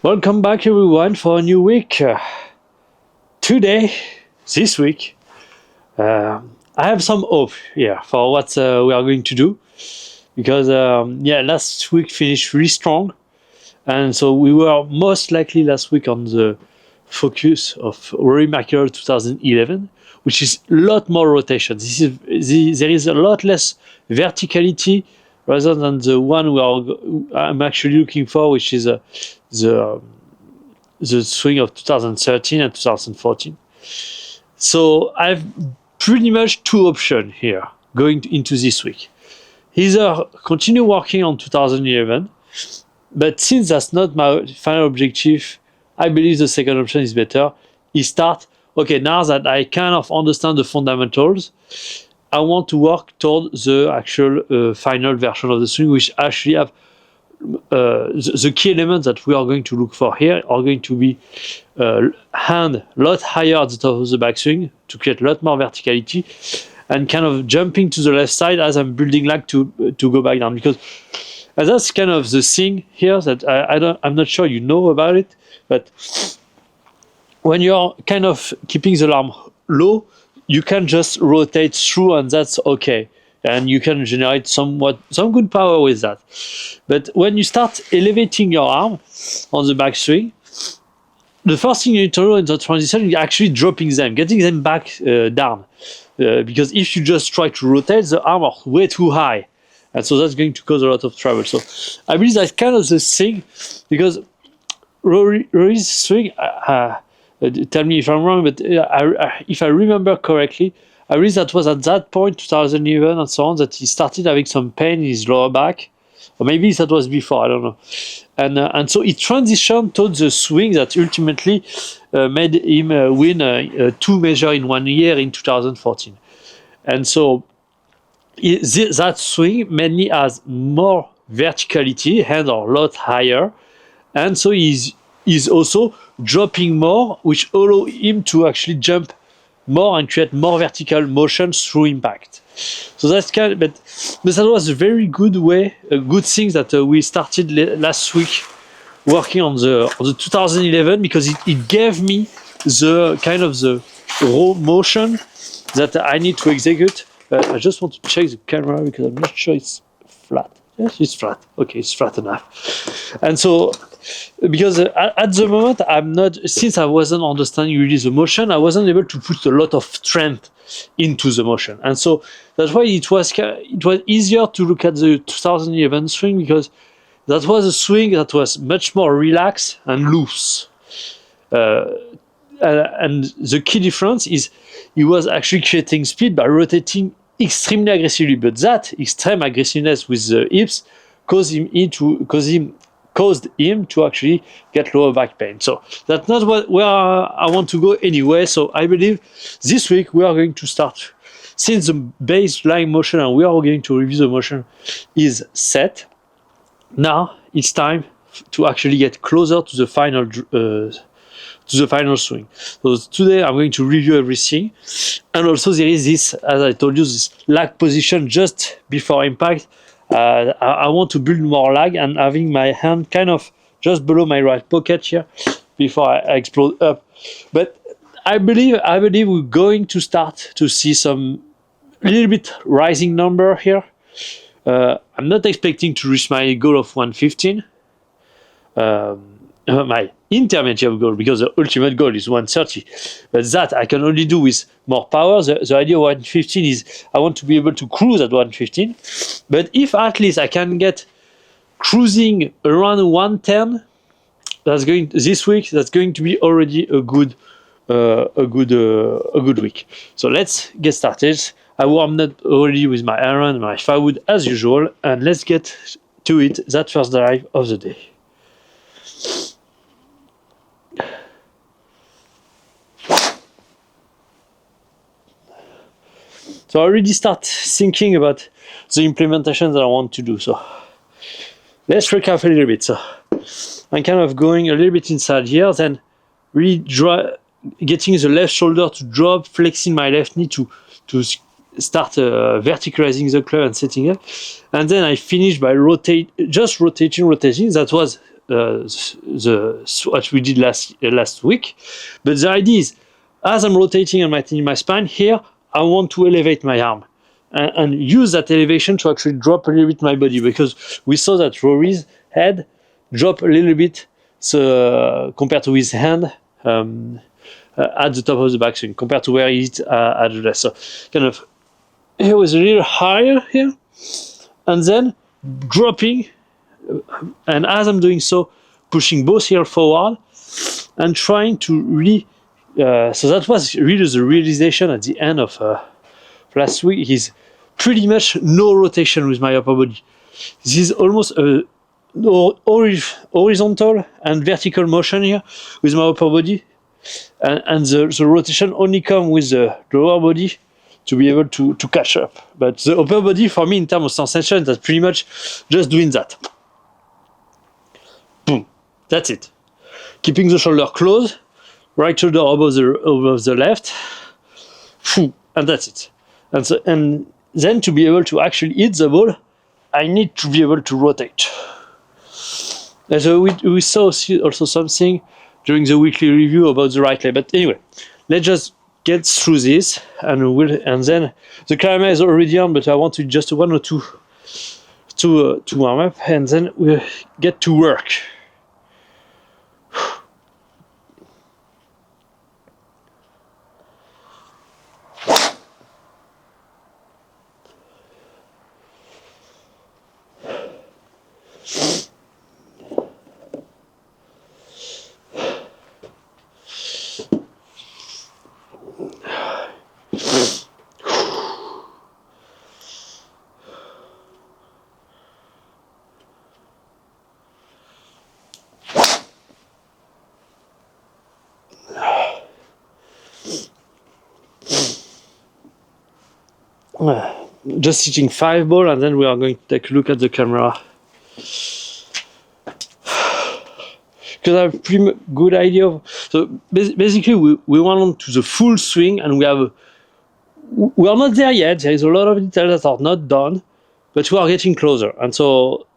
Welcome back, everyone, for a new week. This week, I have some hope here for what we are going to do because, last week finished really strong, and so we were most likely last week on the focus of Rory McIlroy 2011, which is a lot more rotation. There is a lot less verticality rather than the one I'm actually looking for, which is the swing of 2013 and 2014. So I've pretty much two options here going into this week. Either continue working on 2011, but since that's not my final objective, I believe the second option is better. Now that I kind of understand the fundamentals, I want to work toward the actual final version of the swing, which actually have the key elements that we are going to look for here are going to be hand a lot higher at the top of the backswing to create a lot more verticality, and kind of jumping to the left side as I'm building lag to go back down, because that's kind of the thing here that I'm not sure you know about it, but when you're kind of keeping the arm low, you can just rotate through, and that's okay. And you can generate some good power with that. But when you start elevating your arm on the backswing, the first thing you need to do in the transition is actually dropping them, getting them back down. Because if you just try to rotate, the arm are way too high. And so that's going to cause a lot of trouble. So I believe that's kind of the thing, because Rory's swing, tell me if I'm wrong, but if I remember correctly, I read that was at that point, 2011 and so on, that he started having some pain in his lower back. Or maybe that was before, I don't know. And so he transitioned towards the swing that ultimately made him win 2 majors in 1 year in 2014. And so that swing mainly has more verticality, hands are a lot higher. And so he's also dropping more, which allow him to actually jump more and create more vertical motion through impact. So that's but that was a very good way, a good thing that we started last week working on the 2011, because it gave me the kind of the raw motion that I need to execute. I just want to check the camera because I'm not sure it's flat. Yes, it's flat. Okay, it's flat enough. And so, because at the moment, since I wasn't understanding really the motion, I wasn't able to put a lot of strength into the motion. And so that's why it was easier to look at the 2011 swing, because that was a swing that was much more relaxed and loose. And the key difference is he was actually creating speed by rotating extremely aggressively, but that extreme aggressiveness with the hips caused him to actually get lower back pain. So that's not where I want to go anyway. So I believe this week we are going to start, since the baseline motion and we are going to review the motion is set. Now it's time to actually get closer to the final swing. So today I'm going to review everything, and also there is this, as I told you, this lag position just before impact. I want to build more lag, and having my hand kind of just below my right pocket here before I explode up. But I believe we're going to start to see some little bit rising number here. I'm not expecting to reach my goal of 115. My intermediate goal, because the ultimate goal is 130, but that I can only do with more power. The idea of 115 is I want to be able to cruise at 115, but if at least I can get cruising around 110, this week that's going to be already a good week. So let's get started. I warmed up already with my iron and my firewood as usual, and let's get to it, that first drive of the day. So I already start thinking about the implementation that I want to do. So let's recap a little bit. So I'm kind of going a little bit inside here, then really getting the left shoulder to drop, flexing my left knee to start verticalizing the club and setting up. And then I finish by rotating. That was what we did last week. But the idea is, as I'm rotating and maintaining my spine here, I want to elevate my arm and use that elevation to actually drop a little bit my body, because we saw that Rory's head drop a little bit compared to his hand at the top of the backswing compared to where he is at the rest. So kind of he was a little higher here, and then dropping, and as I'm doing so, pushing both heel forward and trying to really. So that was really the realization at the end of last week. Is pretty much no rotation with my upper body. This is almost a horizontal and vertical motion here with my upper body, and the rotation only comes with the lower body to be able to catch up. But the upper body, for me, in terms of sensation, that's pretty much just doing that. Boom. That's it. Keeping the shoulder closed, right shoulder above the left, and that's it. And then to be able to actually hit the ball, I need to be able to rotate. And so we saw also something during the weekly review about the right leg. But anyway, let's just get through this, and then the camera is already on, but I want to just one or two to warm up, and then we'll get to work. Just hitting 5 ball, and then we are going to take a look at the camera, because I have a pretty good idea of. So basically we went on to the full swing, and we are not there yet. There is a lot of details that are not done, but we are getting closer. And so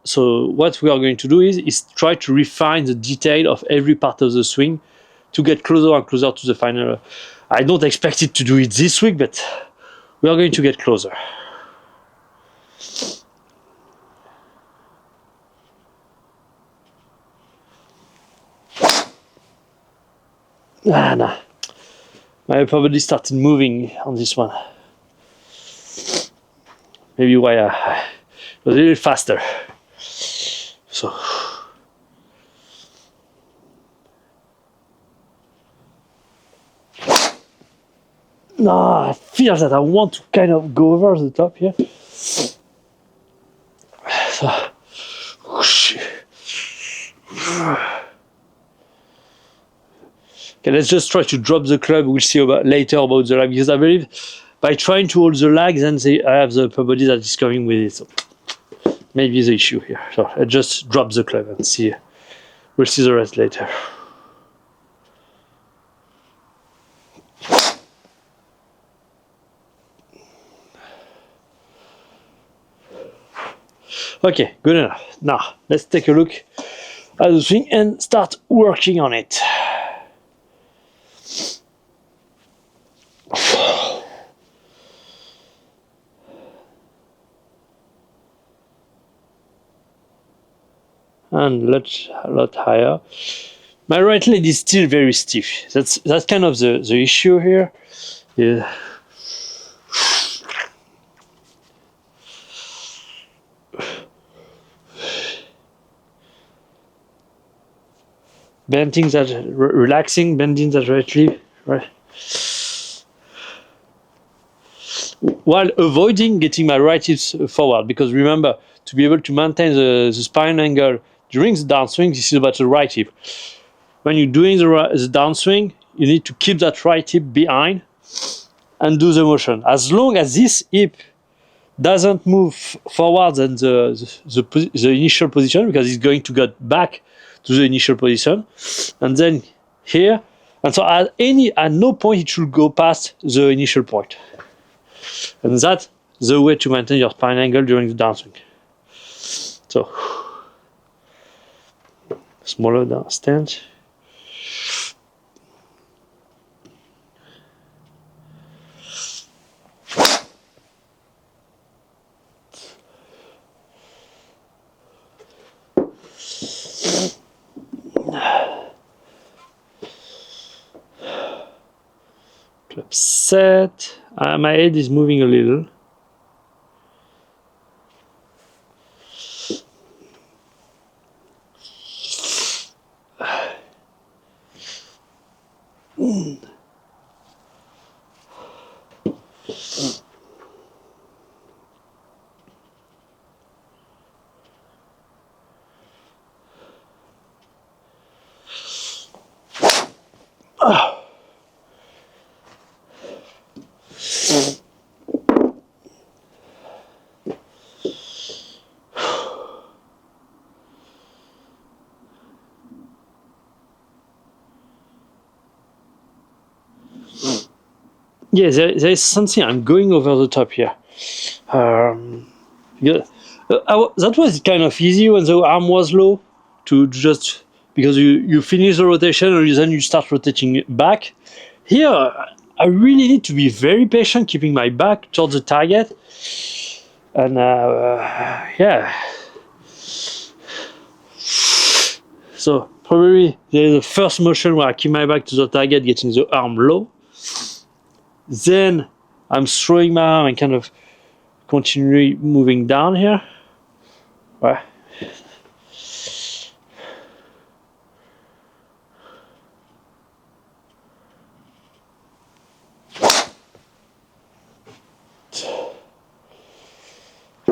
what we are going to do is try to refine the detail of every part of the swing to get closer and closer to the final. I don't expect it to do it this week, but we are going to get closer. Nah. My upper body started moving on this one. Maybe why I was a little faster. So. I feel that I want to kind of go over the top here. So. Okay, let's just try to drop the club. We'll see later about the lag, because I believe by trying to hold the lag, then I have the upper body that is coming with it. So maybe the issue here. So I just drop the club and see. We'll see the rest later. Okay, good enough. Now let's take a look at the swing and start working on it. And a lot higher. My right leg is still very stiff. That's kind of the issue here. Yeah. Bending that, relaxing, bending that right leg, right? While avoiding getting my right hips forward, because remember, to be able to maintain the spine angle during the downswing, this is about the right hip. When you're doing the downswing, you need to keep that right hip behind and do the motion. As long as this hip doesn't move forward than the initial position, because it's going to get back to the initial position, and then here, and so at no point it should go past the initial point. And that's the way to maintain your spine angle during the downswing. So smaller down stance. Club set. My head is moving a little. Yeah, there is something I'm going over the top here. Yeah, that was kind of easy when the arm was low to just because you finish the rotation and then you start rotating back. Here, I really need to be very patient, keeping my back towards the target. And yeah. So probably there's the first motion where I keep my back to the target, getting the arm low. Then I'm throwing my arm and kind of continually moving down here. Ouais.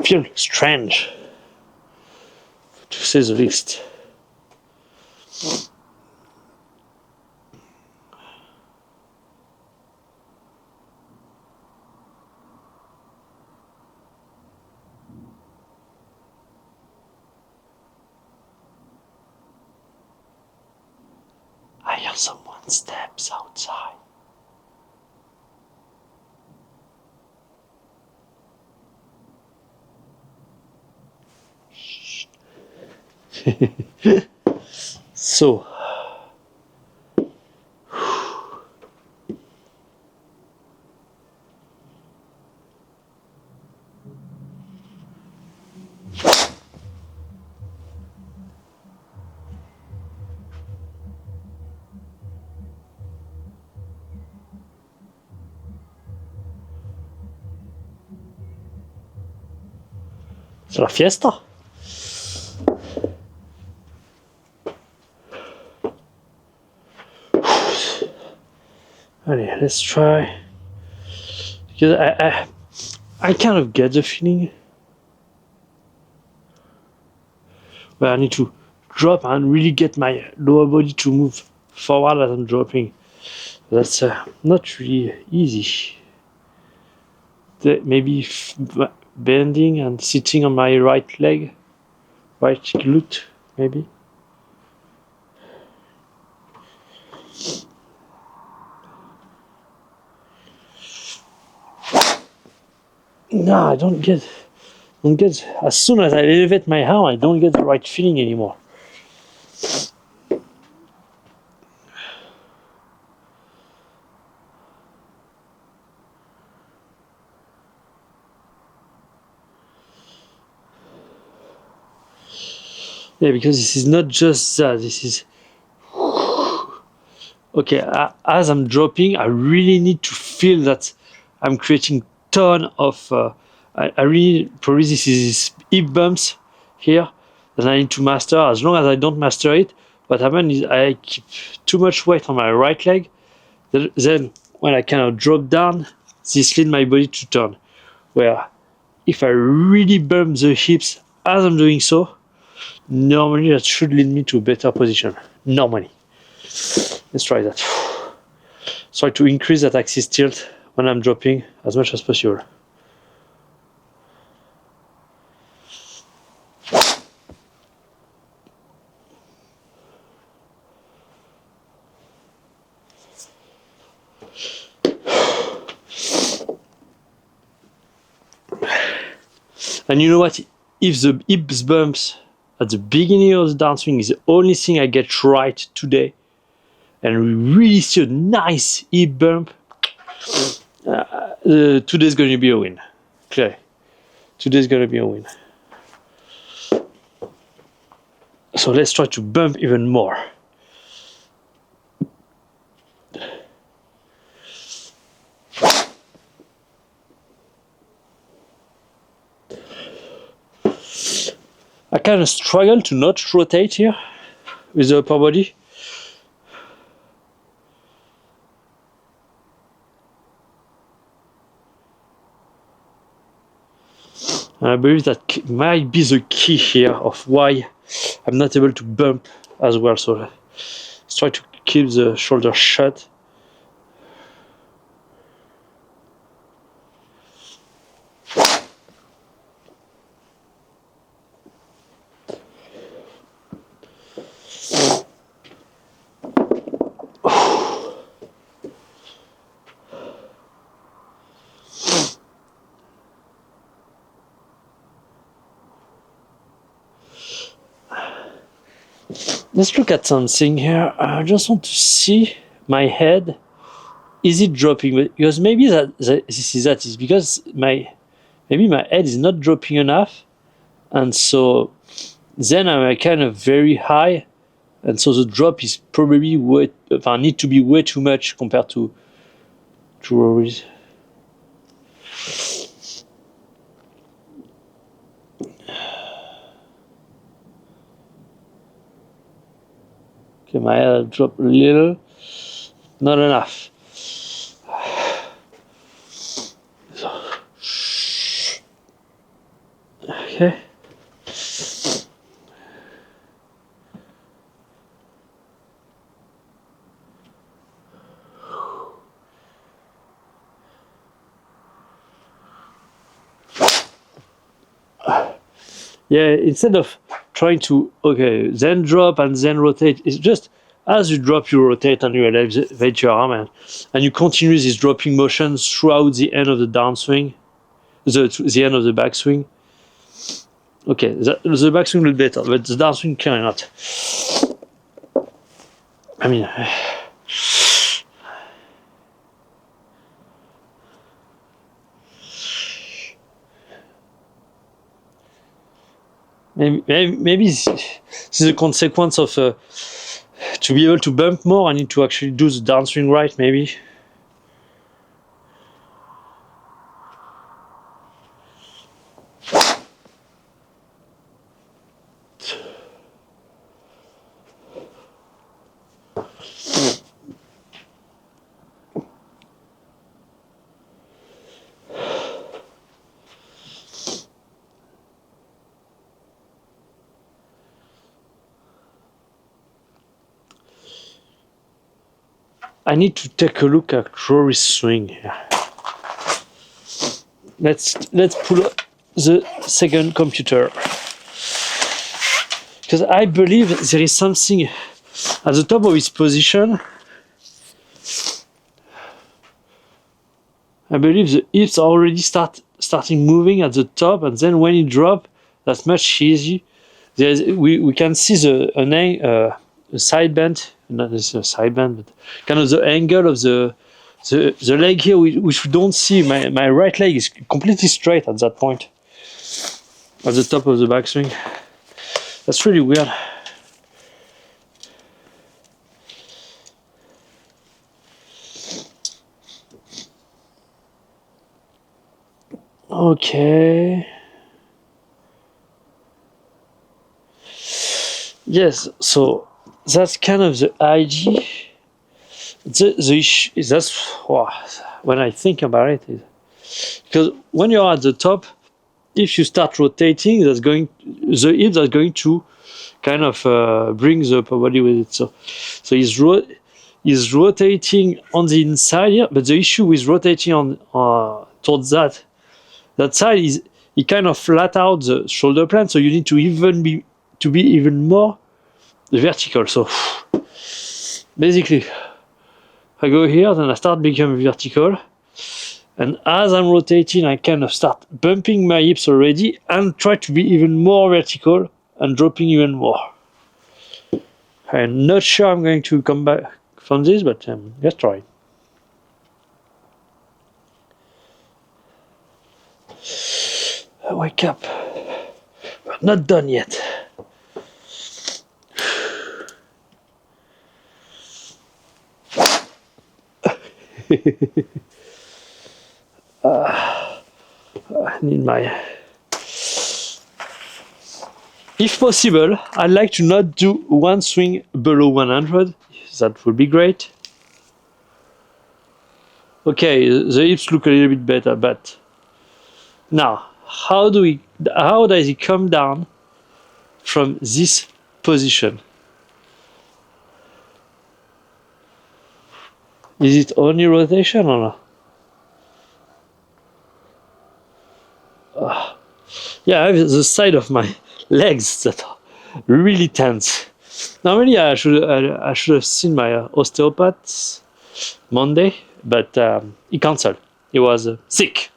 Feel strange, to say the least. I hear someone steps outside. So, c'est la fiesta. Allez, let's try. Because I kind of get the feeling where I need to drop and really get my lower body to move forward as I'm dropping. That's not really easy. Maybe bending and sitting on my right leg, right glute, maybe. No, I don't get. As soon as I elevate my arm, I don't get the right feeling anymore. Yeah, because this is not just that. This is okay. As I'm dropping, I really need to feel that I'm creating ton of. I really probably this is hip bumps here that I need to master. As long as I don't master it, what happens is I keep too much weight on my right leg. Then when I kind of drop down, this leads my body to turn. Where if I really bump the hips as I'm doing so, normally that should lead me to a better position. Normally. Let's try that. Try to increase that axis tilt when I'm dropping as much as possible. And you know what? If the hips bumps at the beginning of the downswing is the only thing I get right today. And we really see a nice hip bump. Today's going to be a win. Okay. Today's going to be a win. So let's try to bump even more. I kind of struggle to not rotate here with the upper body. And I believe that might be the key here of why I'm not able to bump as well. So let's try to keep the shoulder shut. Let's look at something here. I just want to see my head. Is it dropping? Because maybe this is because maybe my head is not dropping enough, and so then I'm kind of very high, and so the drop is probably need to be way too much compared to Rory's. Okay, my head dropped a little, not enough. Okay. Yeah, instead of trying to, then drop and then rotate, it's just as you drop, you rotate and you elevate your arm and you continue this dropping motion throughout the end of the downswing, the end of the backswing. Okay, the backswing will be better, but the downswing cannot. I mean, maybe this is a consequence of to be able to bump more. I need to actually do the downswing right, maybe. I need to take a look at Rory's swing here. Let's pull up the second computer, because I believe there is something at the top of his position. I believe the hips are already starting moving at the top, and then when it drop, that's much easier. We can see a side bend, not necessarily a side bend, but kind of the angle of the leg here, which we don't see. My right leg is completely straight at that point, at the top of the backswing. That's really weird. Okay. Yes, so that's kind of the idea. The issue is when I think about it, because when you're at the top, if you start rotating, the hips are going to kind of bring the upper body with it. So he's rotating on the inside here, but the issue with rotating on towards that side is he kind of flat out the shoulder plan, so you need to be even more vertical. So basically, I go here, then I start becoming vertical, and as I'm rotating, I kind of start bumping my hips already and try to be even more vertical and dropping even more. I'm not sure I'm going to come back from this, but let's try. Wake up. We're not done yet. I need my... If possible, I'd like to not do one swing below 100. That would be great. Okay, the hips look a little bit better, but now, how does it come down from this position? Is it only rotation or not? Yeah, I have the side of my legs that are really tense. Normally, I should have seen my osteopath Monday, but he cancelled. He was sick,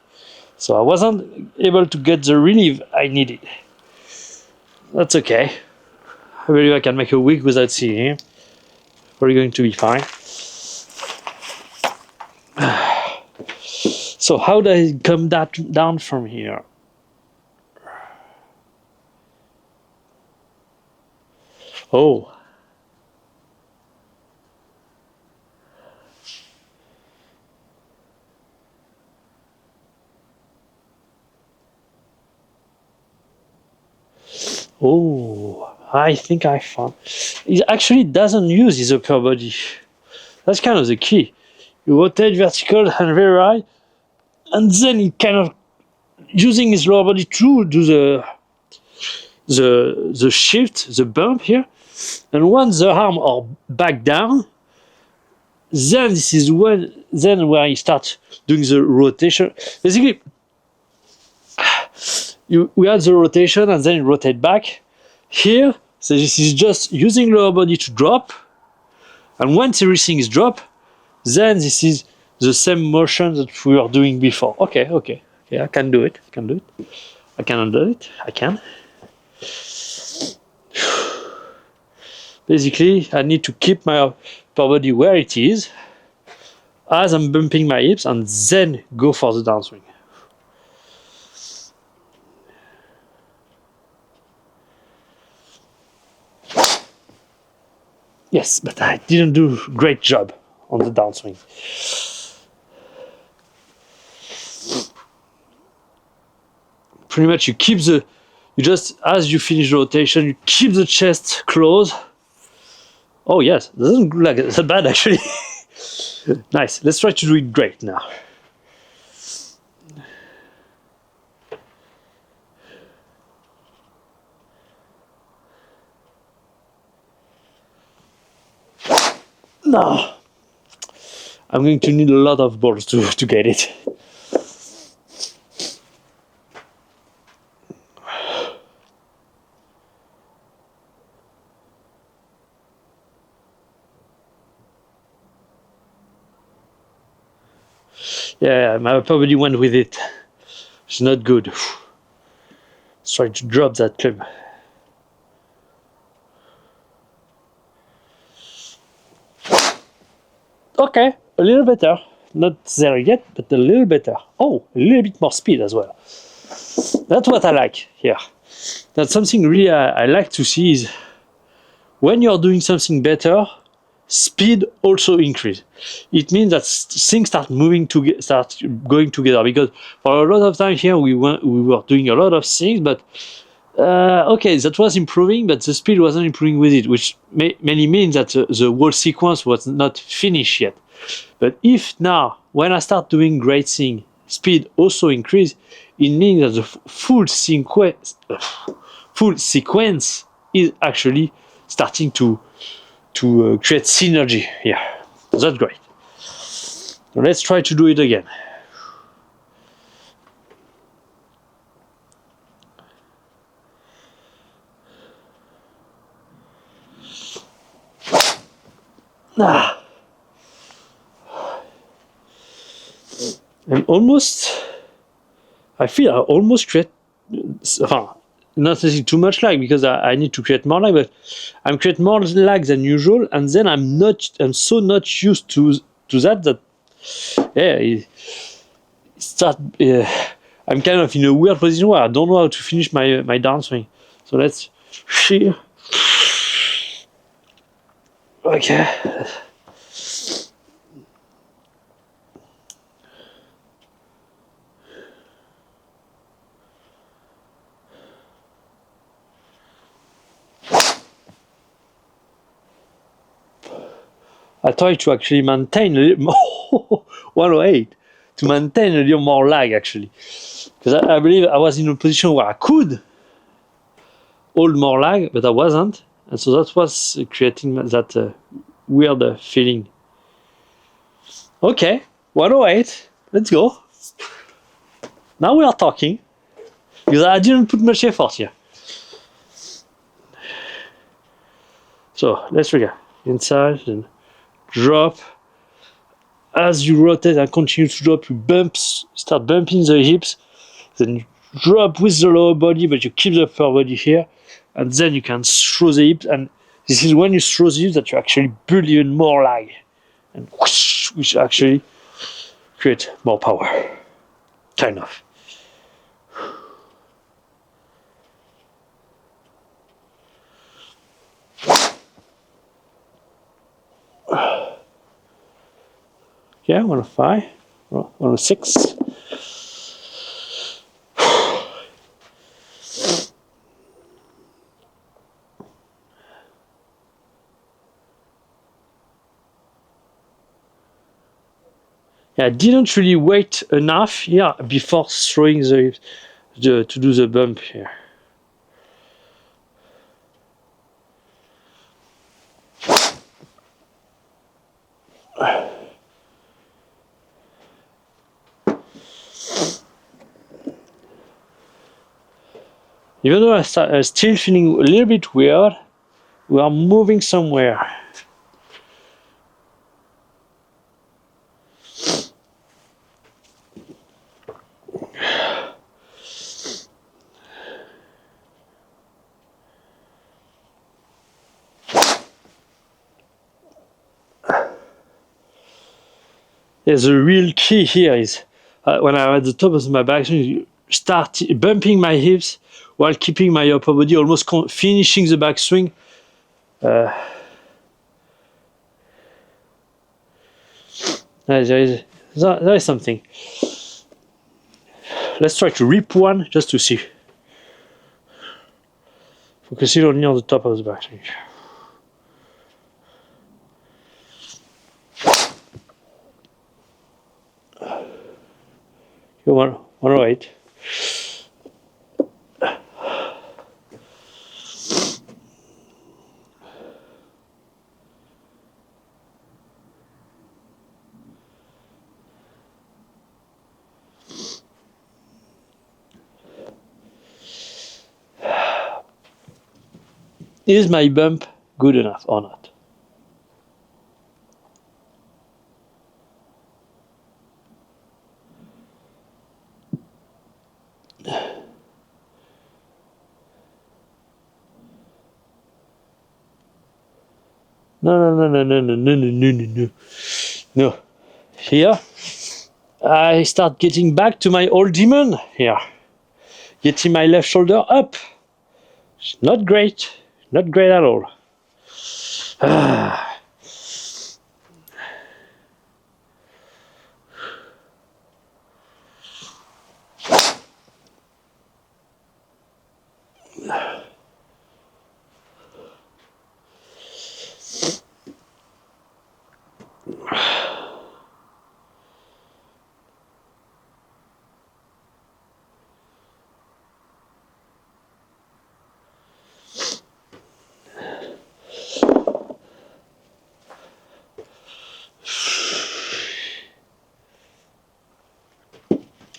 so I wasn't able to get the relief I needed. That's okay. I believe I can make a week without seeing him. We're going to be fine. So how does it come down from here? Oh. Oh, I think I found. It actually doesn't use his upper body. That's kind of the key. You rotate vertical and very high, and then he kind of using his lower body to do the shift, the bump here. And once the arm are back down, then this is where he starts doing the rotation. Basically, we had the rotation and then you rotate back. Here, so this is just using lower body to drop. And once everything is drop, then this is the same motion that we were doing before. Okay, I can do it. I can handle it. I can. Basically, I need to keep my upper body where it is as I'm bumping my hips and then go for the downswing. Yes, but I didn't do a great job on the downswing. Pretty much you just, as you finish the rotation, you keep the chest closed. Oh yes, it doesn't look like that bad actually. Nice, let's try to do it great now. Now, I'm going to need a lot of balls to get it. Yeah, my upper body went with it. It's not good. Let's try to drop that club. Okay, a little better. Not there yet, but a little better. Oh, a little bit more speed as well. That's what I like here. That's something really I like to see is when you're doing something better, speed also increase. It means that things start going together, because for a lot of time here we were doing a lot of things, but okay, that was improving, but the speed wasn't improving with it, which mainly means that the whole sequence was not finished yet. But if now, when I start doing great thing, speed also increase, it means that the full sequence is actually starting to create synergy here. That's great. So let's try to do it again. I feel I almost create not necessarily too much lag because I need to create more lag, but I'm creating more lag than usual, and then I'm so not used to that yeah, I'm kind of in a weird position where I don't know how to finish my downswing. So let's see. Okay. I try to actually maintain a little more 108 to maintain a little more lag actually, because I believe I was in a position where I could hold more lag, but I wasn't, and so that was creating that weird feeling. Okay, 108. Let's go. Now we are talking because I didn't put much effort here. So let's trigger inside and drop. As you rotate and continue to drop, you start bumping the hips, then you drop with the lower body, but you keep the upper body here, and then you can throw the hips, and this is when you throw the hips that you actually build even more lag, and whoosh, which actually create more power, kind of. Yeah, 105, 106. Yeah, I didn't really wait enough here before throwing to do the bump here. Even though I'm still feeling a little bit weird, we are moving somewhere. Yeah, the real key here is when I'm at the top of my backswing, start bumping my hips while keeping my upper body, almost finishing the backswing. There is something. Let's try to rip one just to see. Focus it only on the top of the backswing. Come on, 108. Is my bump good enough or not? No. No. Here, I start getting back to my old demon here. Getting my left shoulder up. Not great. Not great at all.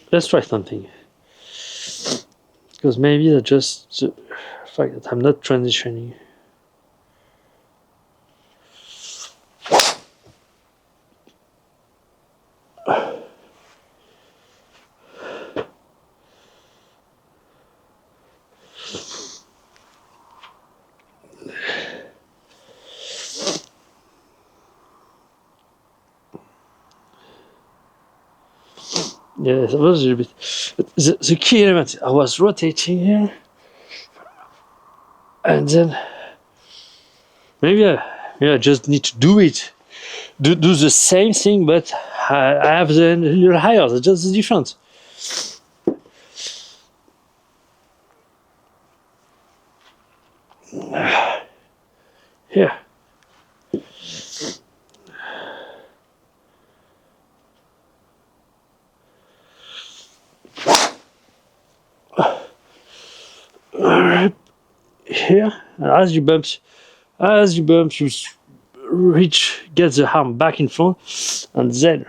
Let's try something. Because maybe that's just the fact that I'm not transitioning. Yeah, that was a little bit. But the key element, I was rotating here, and then maybe I just need to do it. Do the same thing, but I have the a little higher. That's just the difference. Here. Here, as you bump, you get the arm back in front, and then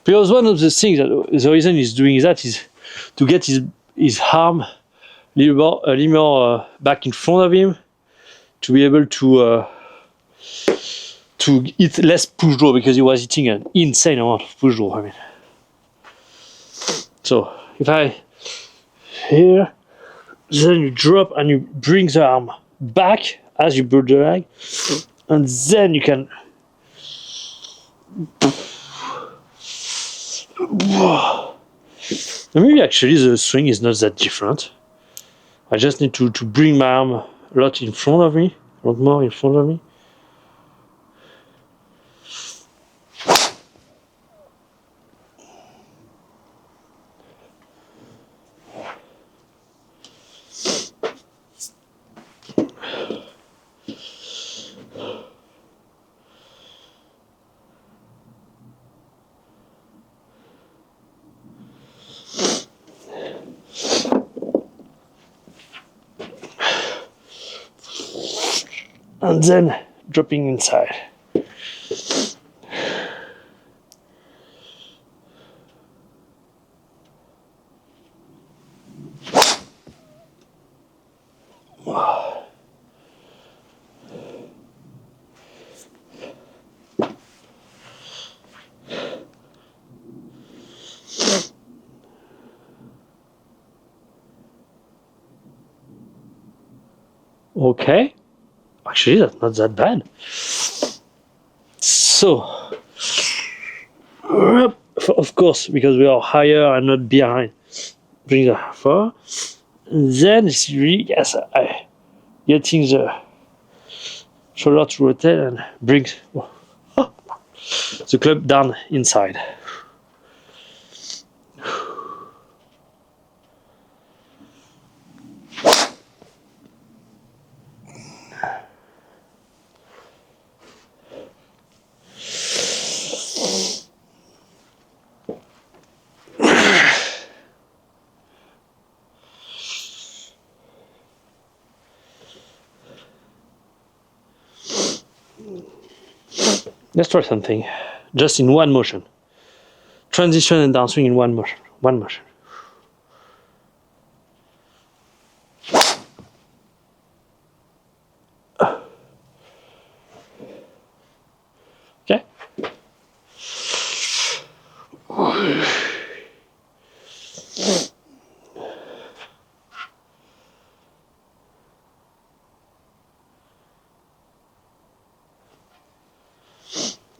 because one of the things that the reason he's doing that is to get his arm a little more back in front of him to be able to hit less push draw, because he was hitting an insane amount of push draw. I mean, so if I here, then you drop and you bring the arm back as you build the leg, and then you can. Maybe actually the swing is not that different. I just need to bring my arm a lot in front of me, a lot more in front of me. And then dropping inside. Okay, actually that's not that bad. So, of course, because we are higher and not behind, bring the far. And then it's really, yes, I getting the shoulder to rotate and bring the club down inside. Let's try something, just in one motion. Transition and downswing in one motion. One motion. Okay.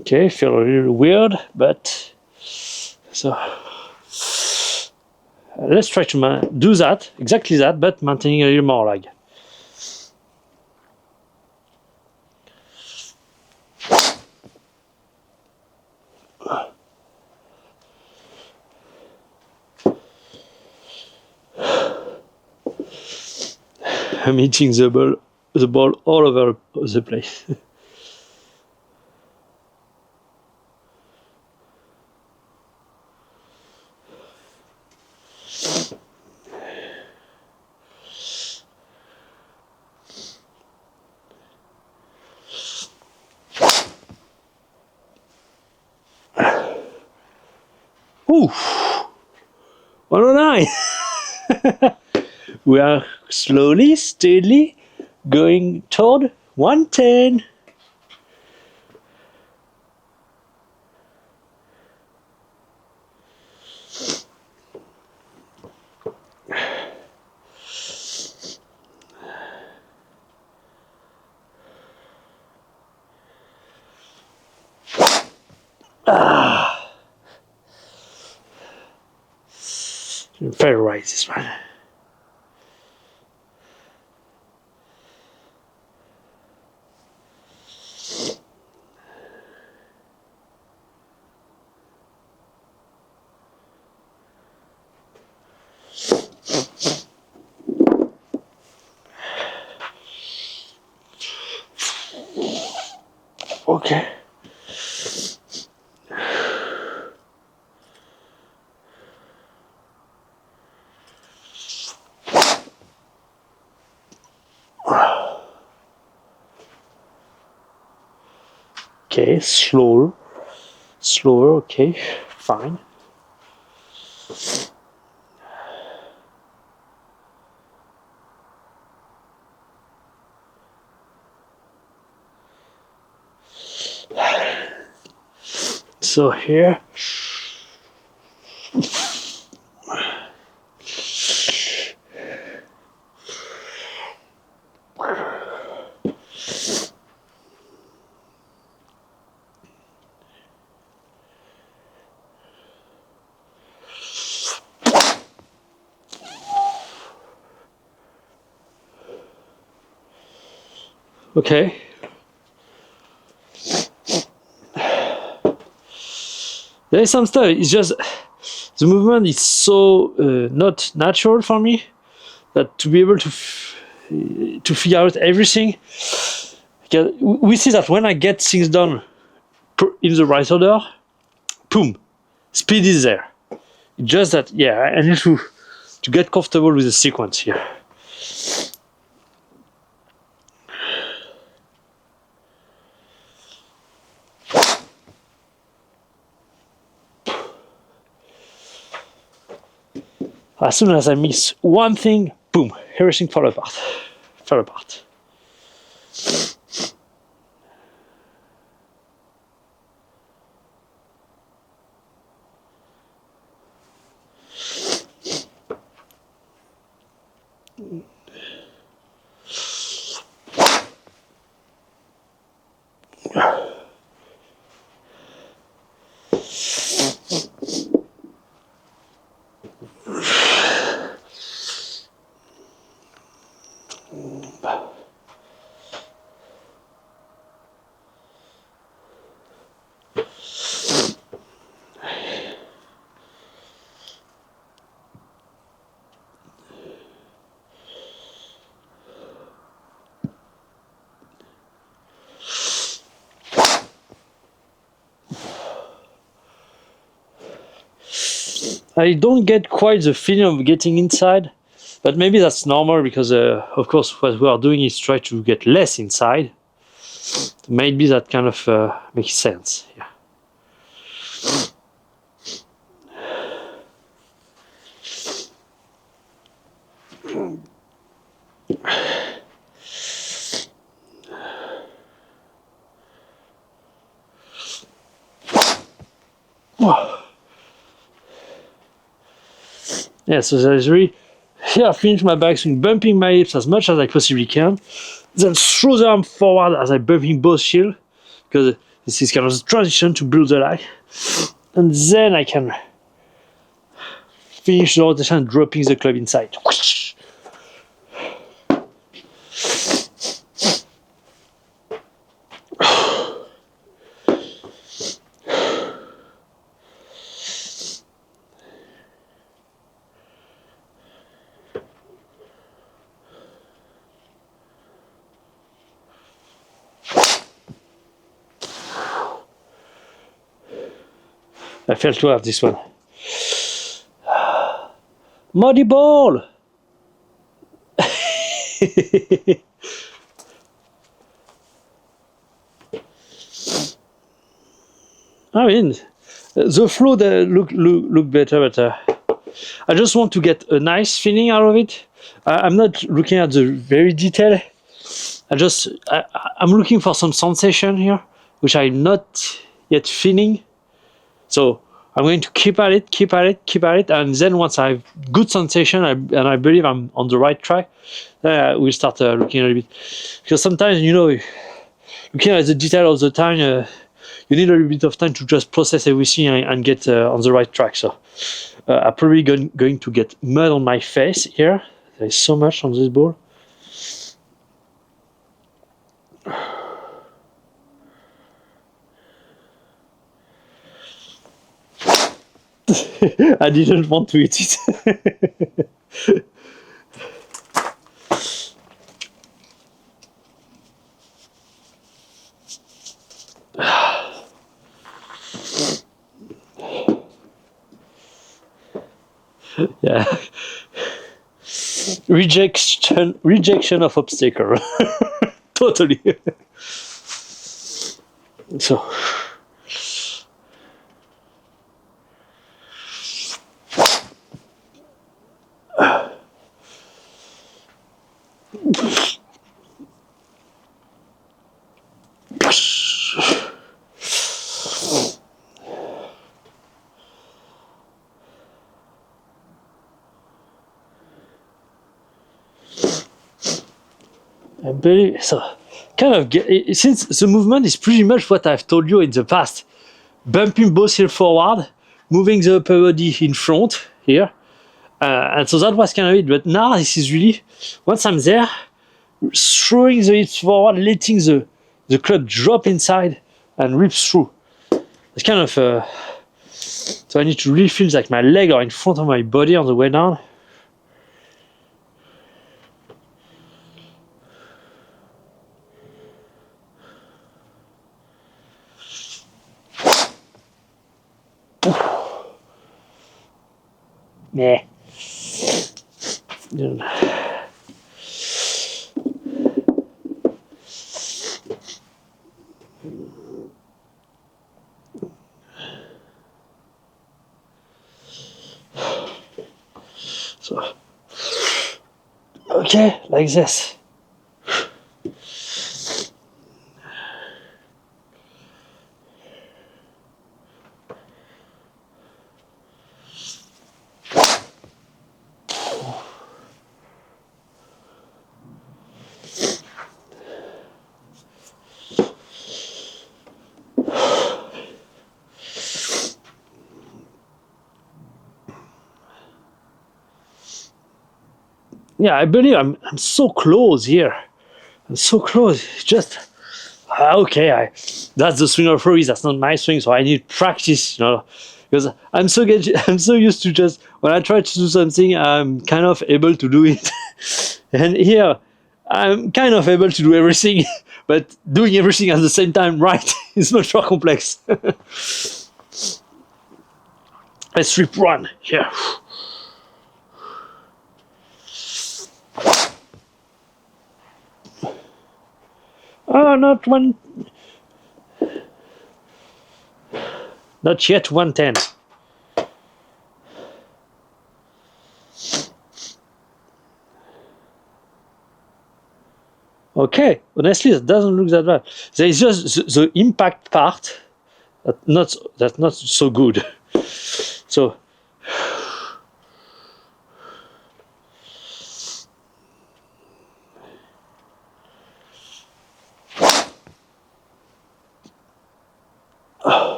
Okay, feel a little weird, but so let's try to do that, exactly that, but maintaining a little more lag. I'm hitting the ball all over the place. Ooh, 109. We are slowly, steadily going toward 110. Very right, this one. Okay. Okay, slower, okay, fine. So here, okay. There is some stuff. It's just the movement is so not natural for me that to be able to figure out everything. Because we see that when I get things done in the right order, boom, speed is there. It's just that, yeah, I need to get comfortable with the sequence here. As soon as I miss one thing, boom, everything falls apart. Fell apart. I don't get quite the feeling of getting inside, but maybe that's normal because, of course, what we are doing is try to get less inside. Maybe that kind of makes sense. Yeah. Yeah, so there's really, here I finish my backswing, bumping my hips as much as I possibly can, then throw the arm forward as I'm bumping both shields, because this is kind of the transition to build the leg, and then I can finish the rotation dropping the club inside. I felt to have this one. Muddy ball! I mean, the flow look better, but I just want to get a nice feeling out of it. I'm not looking at the very detail. I'm looking for some sensation here, which I'm not yet feeling. So I'm going to keep at it, and then once I have good sensation and I believe I'm on the right track, we'll start looking a little bit. Because sometimes, looking at the detail all the time, you need a little bit of time to just process everything and get on the right track. So I'm probably going to get mud on my face here. There's so much on this ball. I didn't want to eat it. Yeah. Rejection of obstacle. Totally. So. I believe so. Kind of since the movement is pretty much what I've told you in the past, bumping both heel forward, moving the upper body in front here, and so that was kind of it. But now this is really, once I'm there, throwing the hips forward, letting the club drop inside and rip through. It's kind of so I need to really feel like my leg are in front of my body on the way down. Yeah. So, okay, like this. Yeah, I believe I'm so close here. I'm so close. It's just okay. That's the swing of Rory's. That's not my swing, so I need practice. Because I'm I'm so used to just when I try to do something, I'm kind of able to do it, and here I'm kind of able to do everything, but doing everything at the same time right is much more complex. Let's rip one here. Oh, not yet 110. Okay, honestly, it doesn't look that bad. There is just the impact part that's not so good. So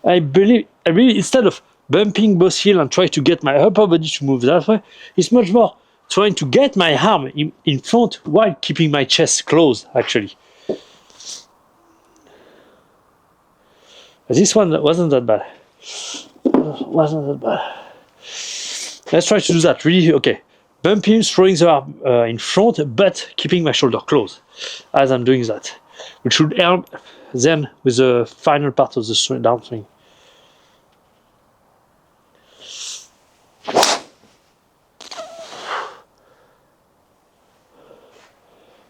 I really instead of bumping both heel and try to get my upper body to move that way, it's much more trying to get my arm in front while keeping my chest closed, actually. But this one wasn't that bad. Wasn't that bad. Let's try to do that. Really, okay. Bumping, throwing the arm in front, but keeping my shoulder closed as I'm doing that. Which should help then with the final part of the downswing.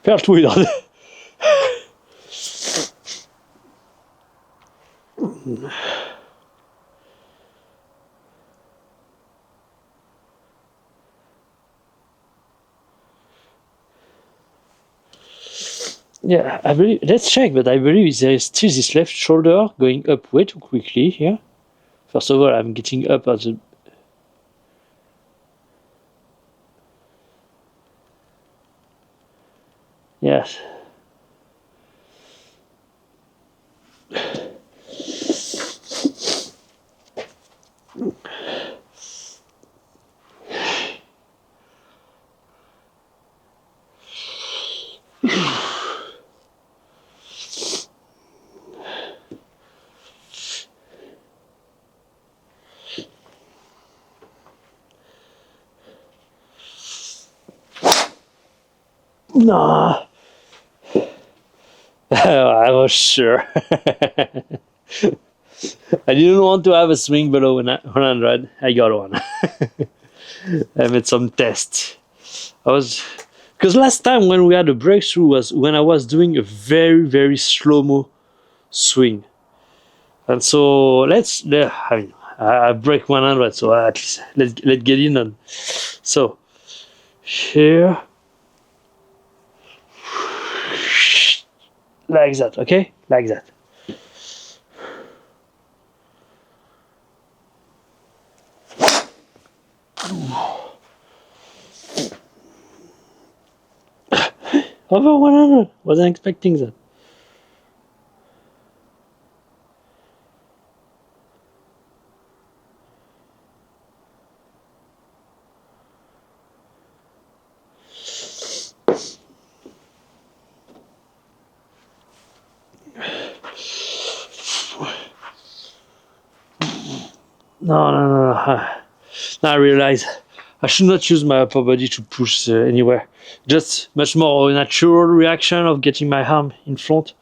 Felt weird. Yeah, I believe. Let's check, but I believe there is still this left shoulder going up way too quickly here. First of all, I'm getting up at the. Yes. No, I was sure. I didn't want to have a swing below 100. I got one. I made some tests. I was because last time when we had a breakthrough was when I was doing a very slow mo swing, and so I mean, I break 100, so at least let's get in on. So here, like that, okay, like that. Over 100. Wasn't expecting that. No. Now I realize I should not use my upper body to push anywhere. Just much more a natural reaction of getting my arm in front.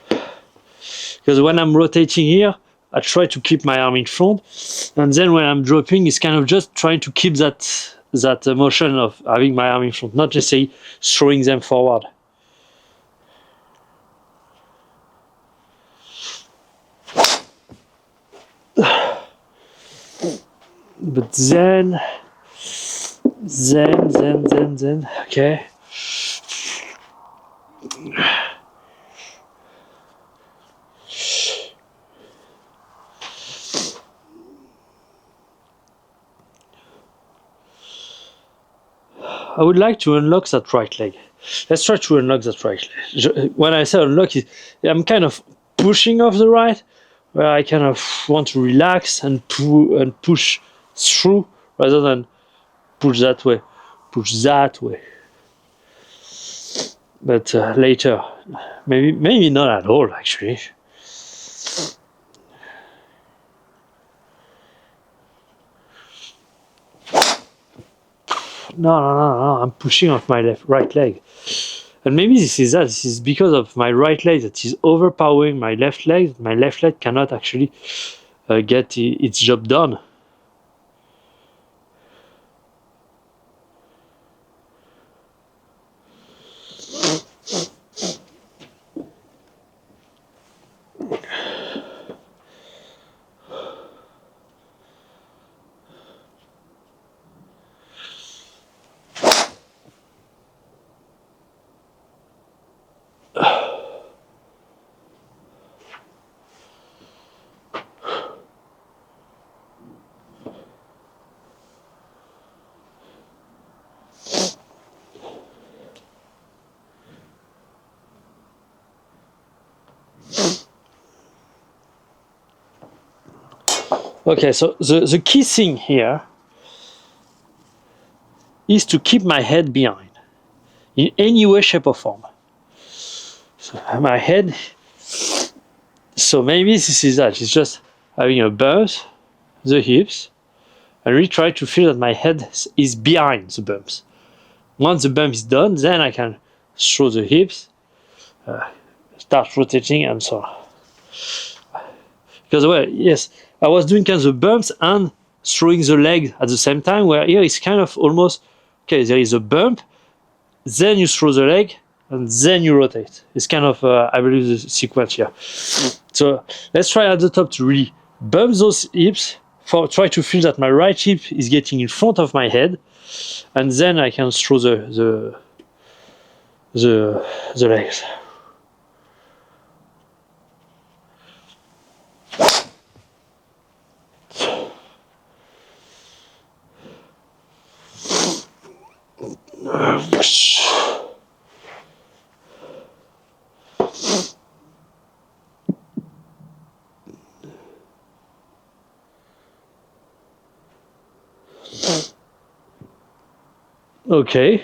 Because when I'm rotating here, I try to keep my arm in front, and then when I'm dropping, it's kind of just trying to keep that motion of having my arm in front, not just say throwing them forward. But then, okay. I would like to unlock that right leg. Let's try to unlock that right leg. When I say unlock, I'm kind of pushing off the right, where I kind of want to relax and push through rather than push that way, push that way. But later, maybe not at all actually. No. I'm pushing off my right leg. And maybe this is that. This is because of my right leg that is overpowering my left leg. My left leg cannot actually get its job done. Okay, so the key thing here is to keep my head behind in any way, shape, or form. So my head. So maybe this is that. It's just having a bump, the hips, and really try to feel that my head is behind the bumps. Once the bump is done, then I can throw the hips, start rotating, and so on. Because, well, yes, I was doing kind of the bumps and throwing the leg at the same time, where here it's kind of almost, okay, there is a bump, then you throw the leg, and then you rotate. It's kind of, I believe, the sequence here. So let's try at the top to really bump those hips, try to feel that my right hip is getting in front of my head, and then I can throw the legs. Okay.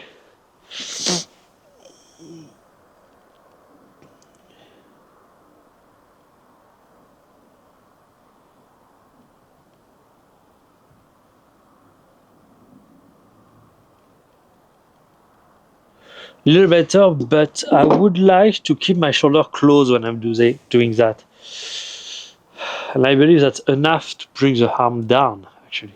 a little better, but I would like to keep my shoulder closed when I'm doing that. And I believe that's enough to bring the arm down, actually.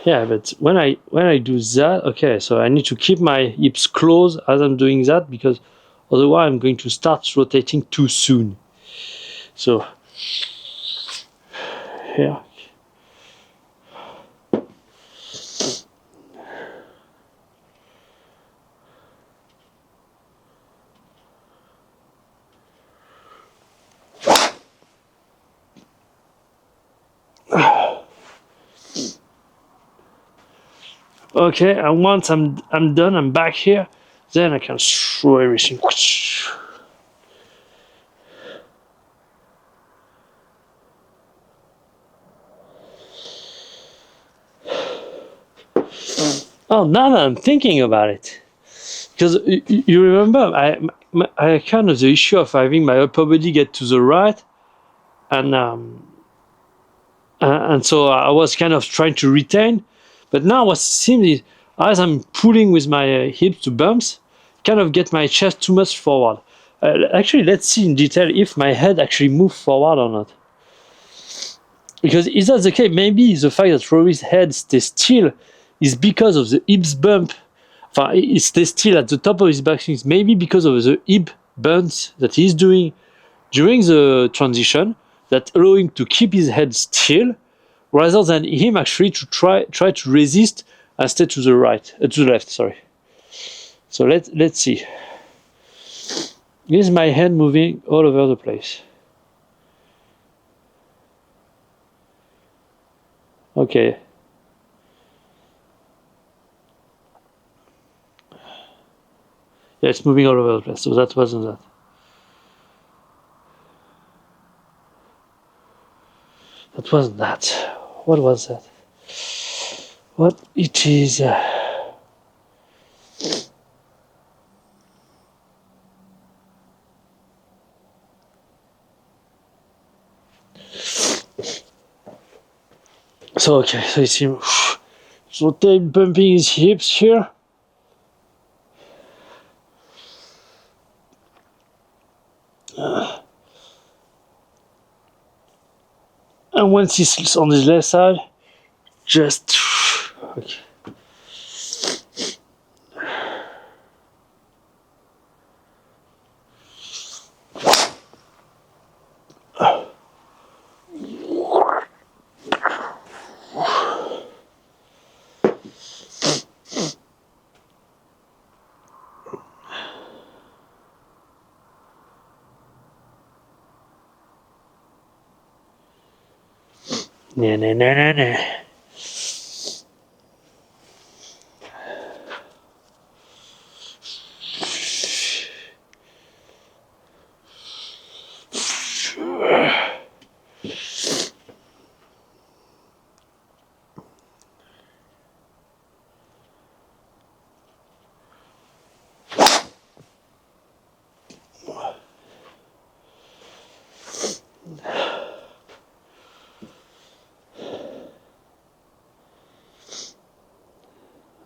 Yeah, but when I do that, okay, so I need to keep my hips closed as I'm doing that, because otherwise I'm going to start rotating too soon. So here. Okay, and once I'm done, I'm back here, then I can throw everything. Oh, now that I'm thinking about it, because you remember, I kind of the issue of having my upper body get to the right, and so I was kind of trying to retain, but now what seems is as I'm pulling with my hips to bumps, kind of get my chest too much forward. Actually, let's see in detail if my head actually moves forward or not. Because if that's the case, maybe the fact that Rory's head stays still is because of the hips bump. It stays still at the top of his backswing, maybe because of the hip bumps that he's doing during the transition that allow him to keep his head still, rather than him actually to try to resist and stay to the right, to the left. Sorry. So let's see. Is my head moving all over the place? Okay. Yeah, it's moving all over the place. So that wasn't that. That wasn't that. What was that? What it is? So okay, so it's him. So tape bumping his hips here. And once he's on his left side, just okay. Nah.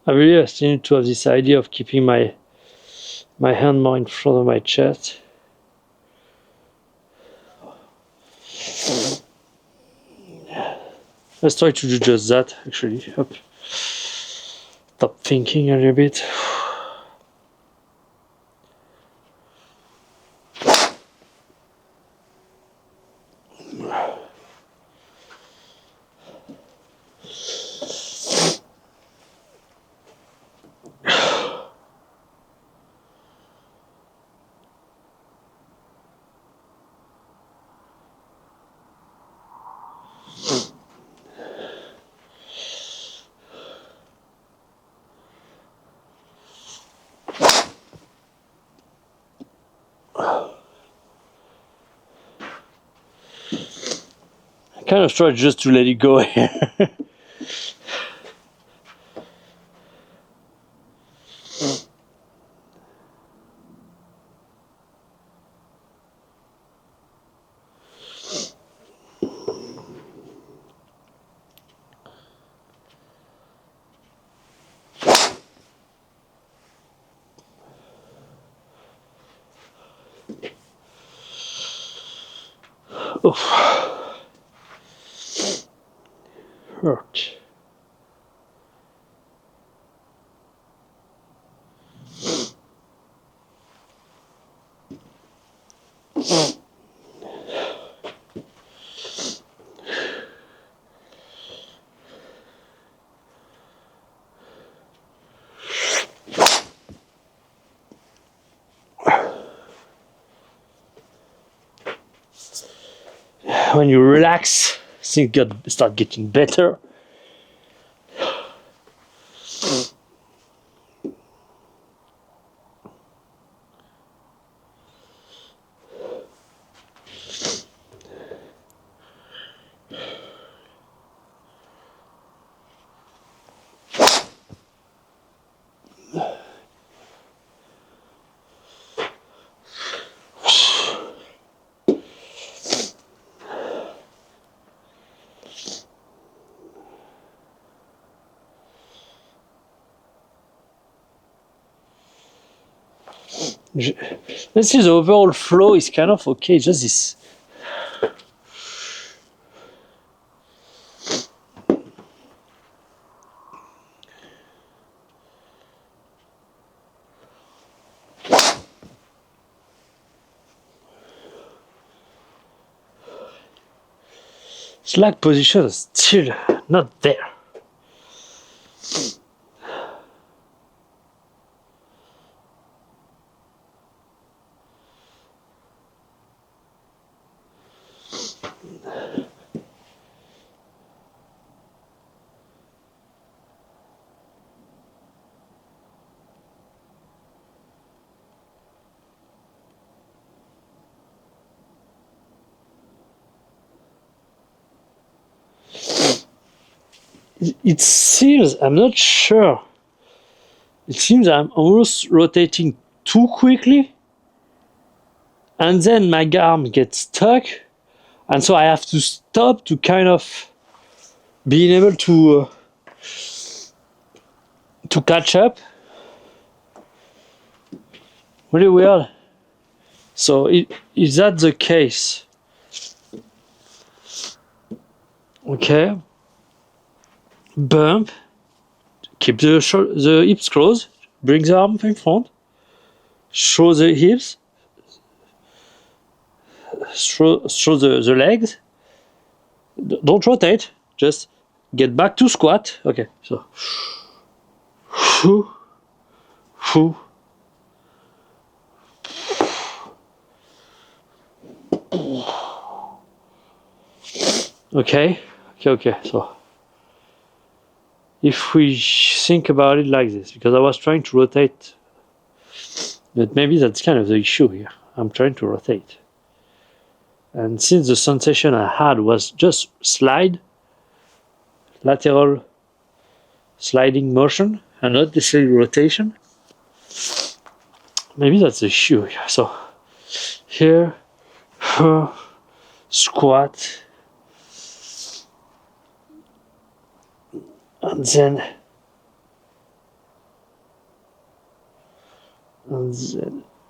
I really still need to have this idea of keeping my hand more in front of my chest. Let's try to do just that, actually. Up. Stop thinking a little bit. I kind of try just to let it go here. Oh. Hurt. When you relax, things start getting better. Let's see, the overall flow is kind of okay, just this. Slack position is still not there. It seems, I'm not sure. It seems I'm almost rotating too quickly, and then my arm gets stuck, and so I have to stop to kind of being able to catch up. Really weird. So is that the case? Okay. Bump. Keep the hips closed. Bring the arm in front. Show the hips. Show the legs. Don't rotate. Just get back to squat. Okay. So. Okay. So if we think about it like this, because I was trying to rotate, but maybe that's kind of the issue here. I'm trying to rotate, and since the sensation I had was just lateral sliding motion and not necessarily rotation, maybe that's the issue here. So here, squat, and then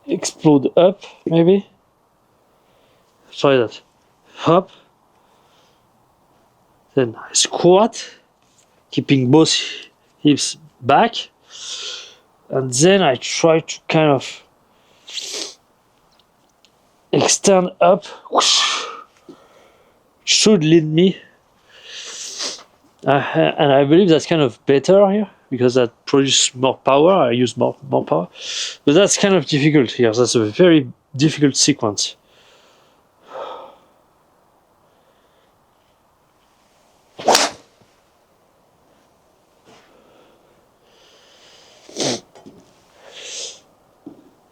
explode up, maybe. Try that. Up. Then I squat, keeping both hips back. And then I try to kind of extend up. Should lead me. And I believe that's kind of better here, because that produces more power. I use more power. But that's kind of difficult here. That's a very difficult sequence.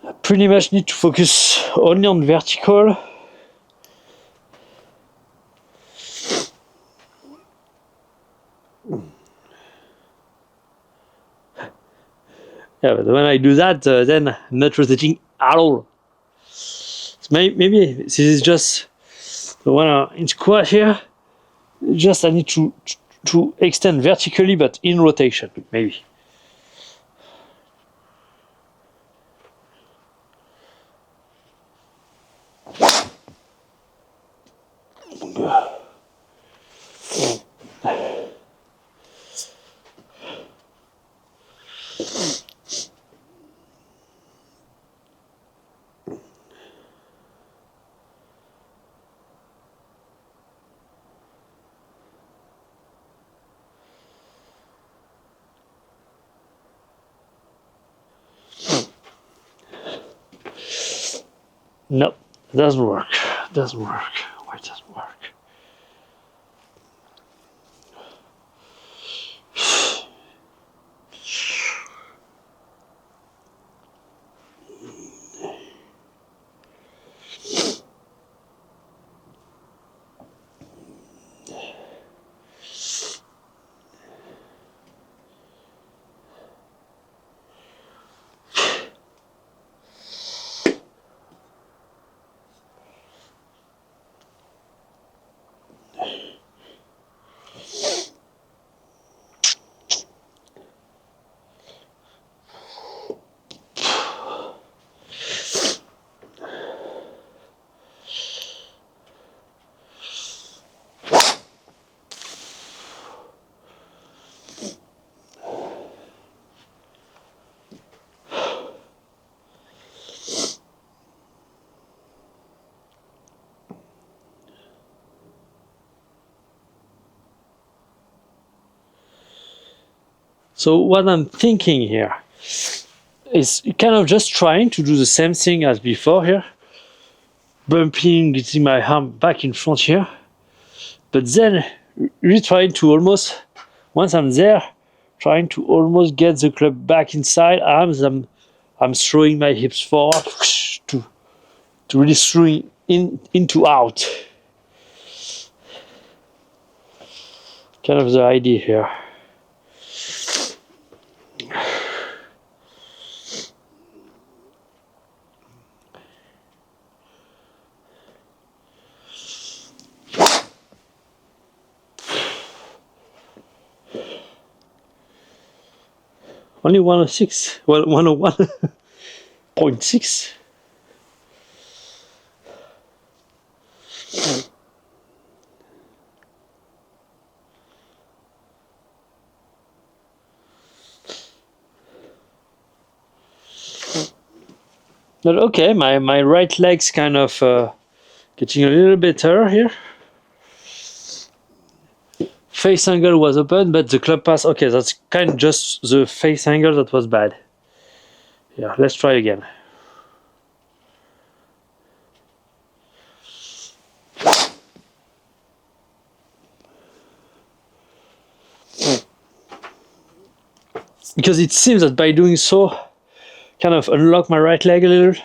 I pretty much need to focus only on vertical. Yeah, but when I do that, then I'm not rotating at all. So maybe this is just the one in squat here. Just I need to extend vertically, but in rotation, maybe. No, it doesn't work. It doesn't work. Why it doesn't work? So what I'm thinking here is kind of just trying to do the same thing as before here, bumping, getting my arm back in front here, but then really trying to almost, once I'm there, trying to almost get the club back inside arms. I'm throwing my hips forward to really throwing into out. Kind of the idea here. Only 106, well, 101.6. But okay, my right leg's kind of getting a little better here. Face angle was open, but the club pass, okay, that's kind of just the face angle that was bad. Yeah, let's try again. Because it seems that by doing so, kind of unlock my right leg a little.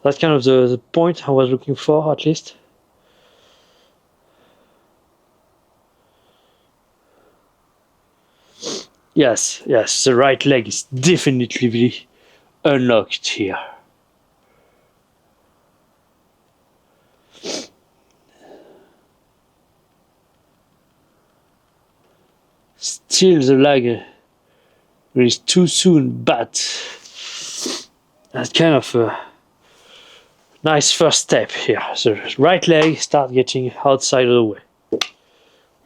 That's kind of the point I was looking for, at least. Yes, the right leg is definitely unlocked here. Still the leg is too soon, but that's kind of a nice first step here. The right leg start getting outside of the way.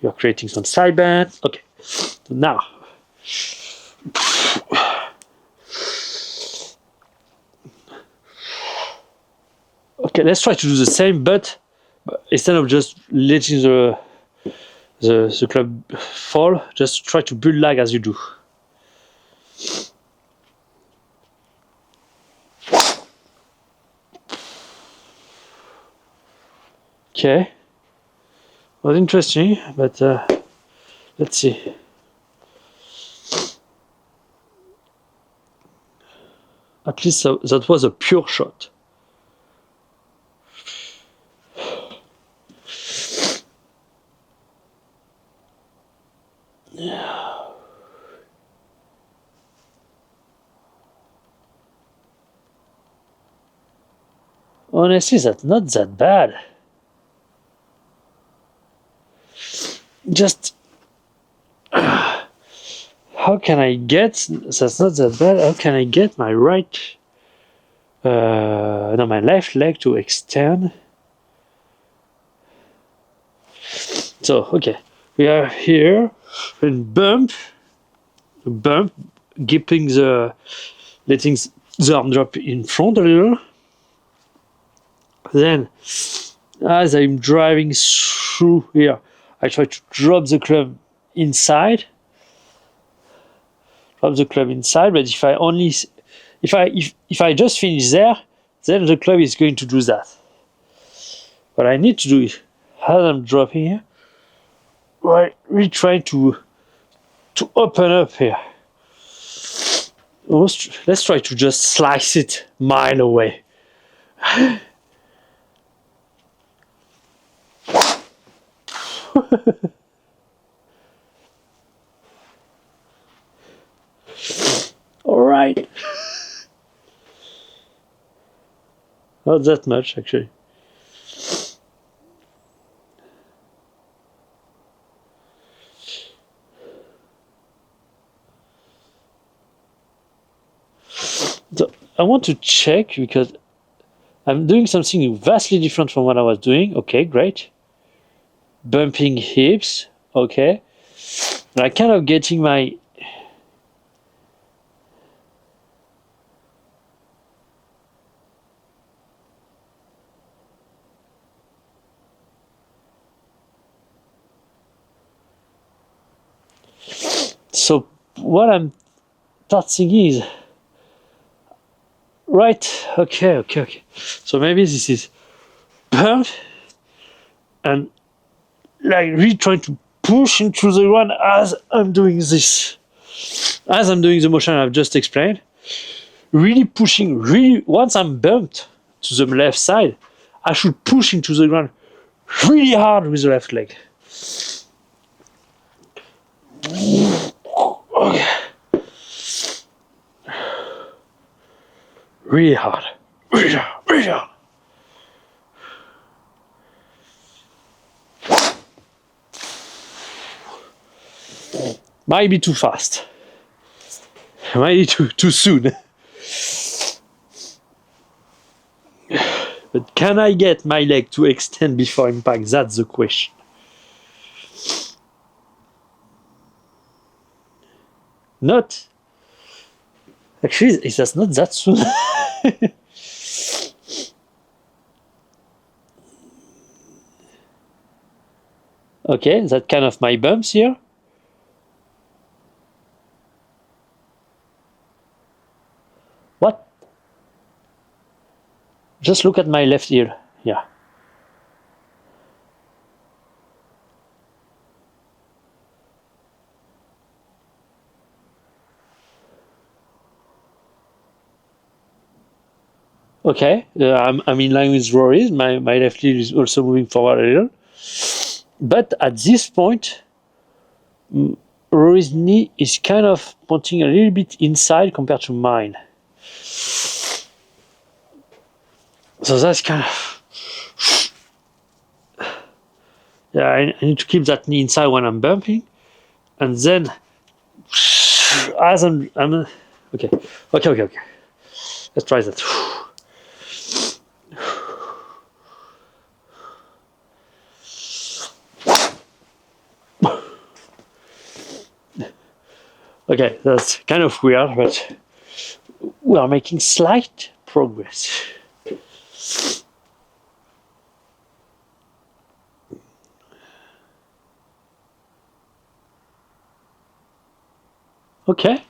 You're creating some side bend. Okay, so now. Okay, let's try to do the same, but instead of just letting the club fall, just try to build lag as you do. Okay, was interesting, but let's see. At least that was a pure shot. Honestly, that's not that bad. Just how can I get? That's not that bad. How can I get my right? No, my left leg to extend? So, okay, we are here and bump, keeping letting the arm drop in front a little. Then, as I'm driving through here, I try to drop the club inside. But if I only, if I just finish there, then the club is going to do that. But I need to do it as I'm dropping here. Right, we try to open up here. Let's try to just slice it mile away. All right. Not that much, actually. So I want to check because I'm doing something vastly different from what I was doing. Okay, great. Bumping hips. Okay. And I kind of getting my so what I'm starting is right. Okay. So maybe this is bump and like really trying to push into the ground as I'm doing this. As I'm doing the motion I've just explained. Really pushing, really, once I'm bumped to the left side, I should push into the ground really hard with the left leg. Okay. Really hard. Really hard. Might be too fast. Might be too soon. But can I get my leg to extend before impact? That's the question. Not. Actually, that's not that soon. Okay, that kind of my bumps here. What? Just look at my left heel. Yeah. Okay, I'm in line with Rory's. My left heel is also moving forward a little. But at this point, Rory's knee is kind of pointing a little bit inside compared to mine. So that's kind of... Yeah, I need to keep that knee inside when I'm bumping. And then, as I'm okay. Let's try that. Okay, that's kind of weird, but we are making slight progress. Okay.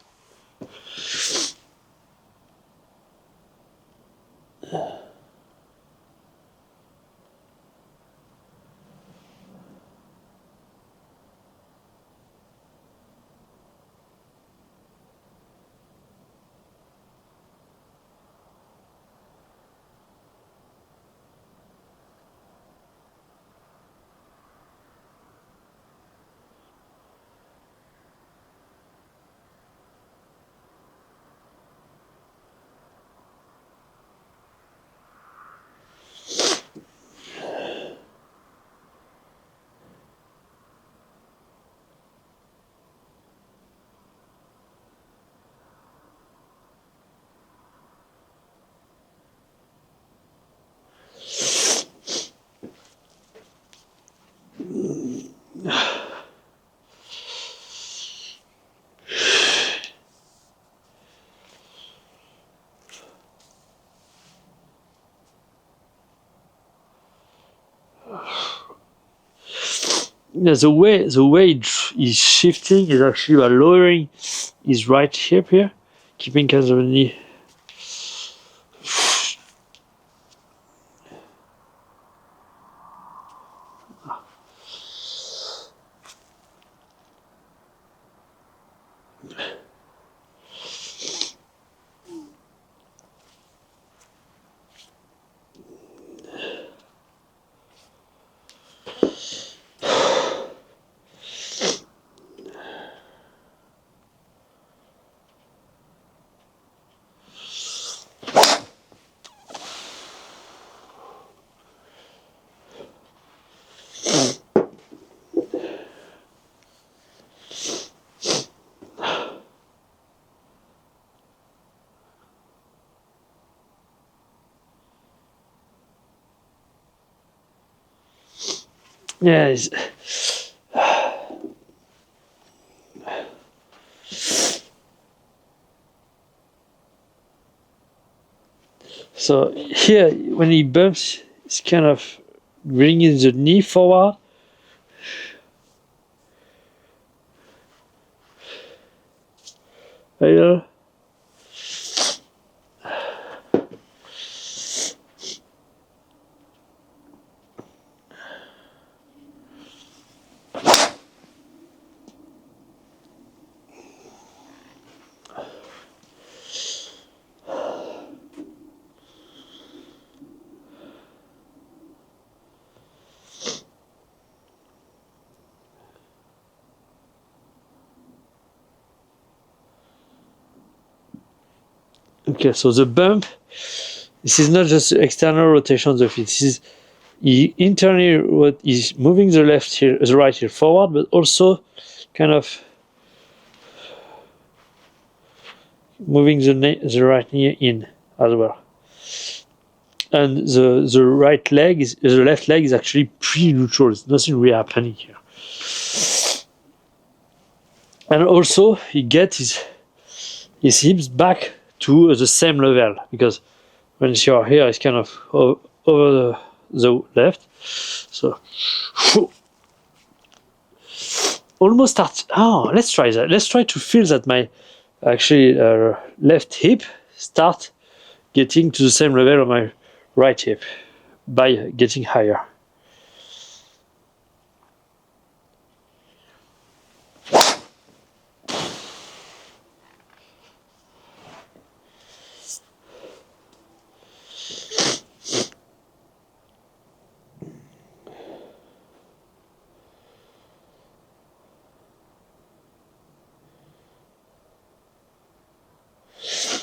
Yeah, the way he's shifting is actually by lowering his right hip here, keeping kind of the knee. Yeah. So here, when he bumps, it's kind of bringing the knee forward. Right. Okay, so the bump, this is not just external rotation of the feet. This is he internally is moving the right heel forward, but also kind of moving the right knee in as well. And the left leg is actually pretty neutral. There's nothing really happening here. And also he gets his hips back to the same level, because when you're here, it's kind of over the left. So almost start. Oh, let's try that. Let's try to feel that my actually left hip start getting to the same level of my right hip by getting higher.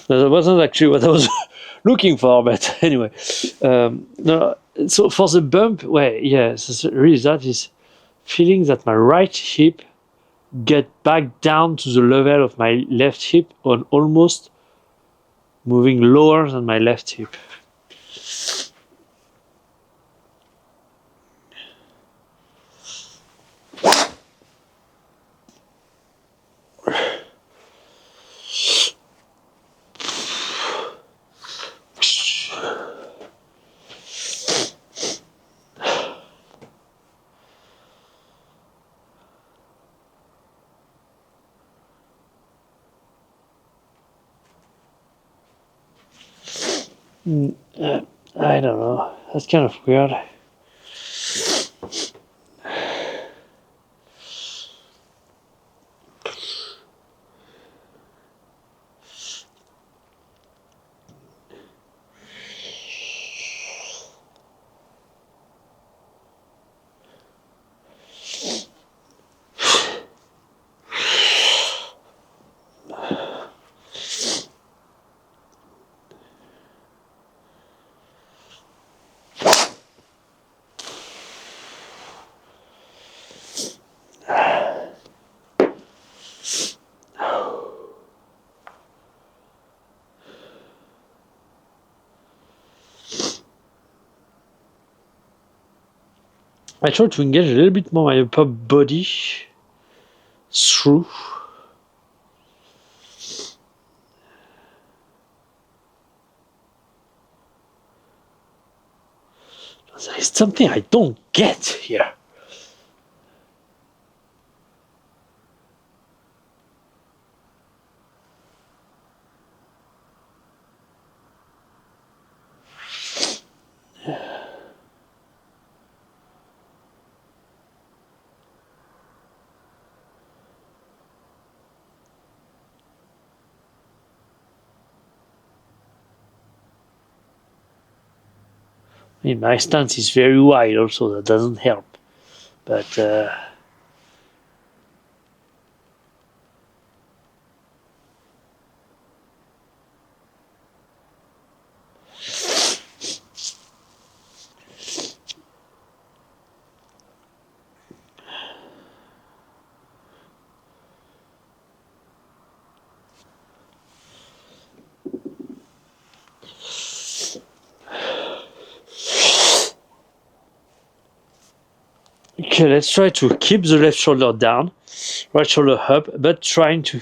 That wasn't actually what I was looking for, but anyway. No, so for the bump, well, yeah, so really that is feeling that my right hip get back down to the level of my left hip, and almost moving lower than my left hip. I don't know. That's kind of weird. I try to engage a little bit more my upper body through. There is something I don't get here. I mean, my stance is very wide also, that doesn't help. But okay, let's try to keep the left shoulder down, right shoulder up, but trying to,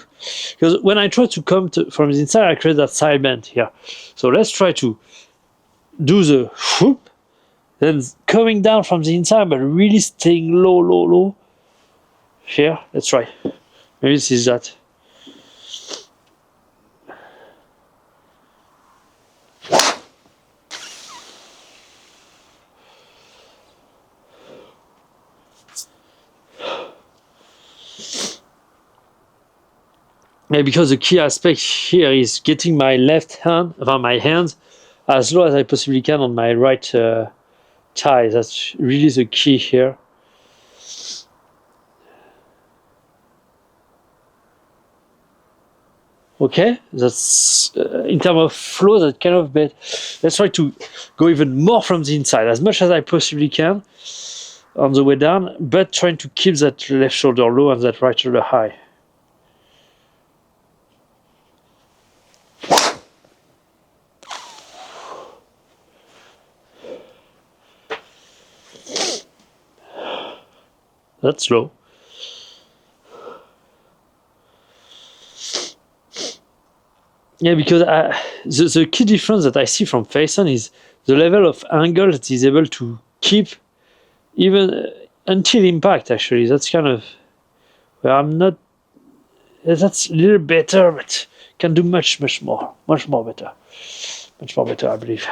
because when I try to come from the inside, I create that side bend here. So let's try to do the whoop, then coming down from the inside, but really staying low, low, low. Here, let's try. Maybe this is that. Yeah, because the key aspect here is getting my left hand, my hands, as low as I possibly can on my right thigh. That's really the key here. Okay, that's in terms of flow, that kind of bit. Let's try to go even more from the inside, as much as I possibly can on the way down, but trying to keep that left shoulder low and that right shoulder high. That's low. Yeah, because the key difference that I see from Faison is the level of angle that he's able to keep even until impact, actually. That's kind of where I'm not. That's a little better, but can do much more better. Much more better, I believe.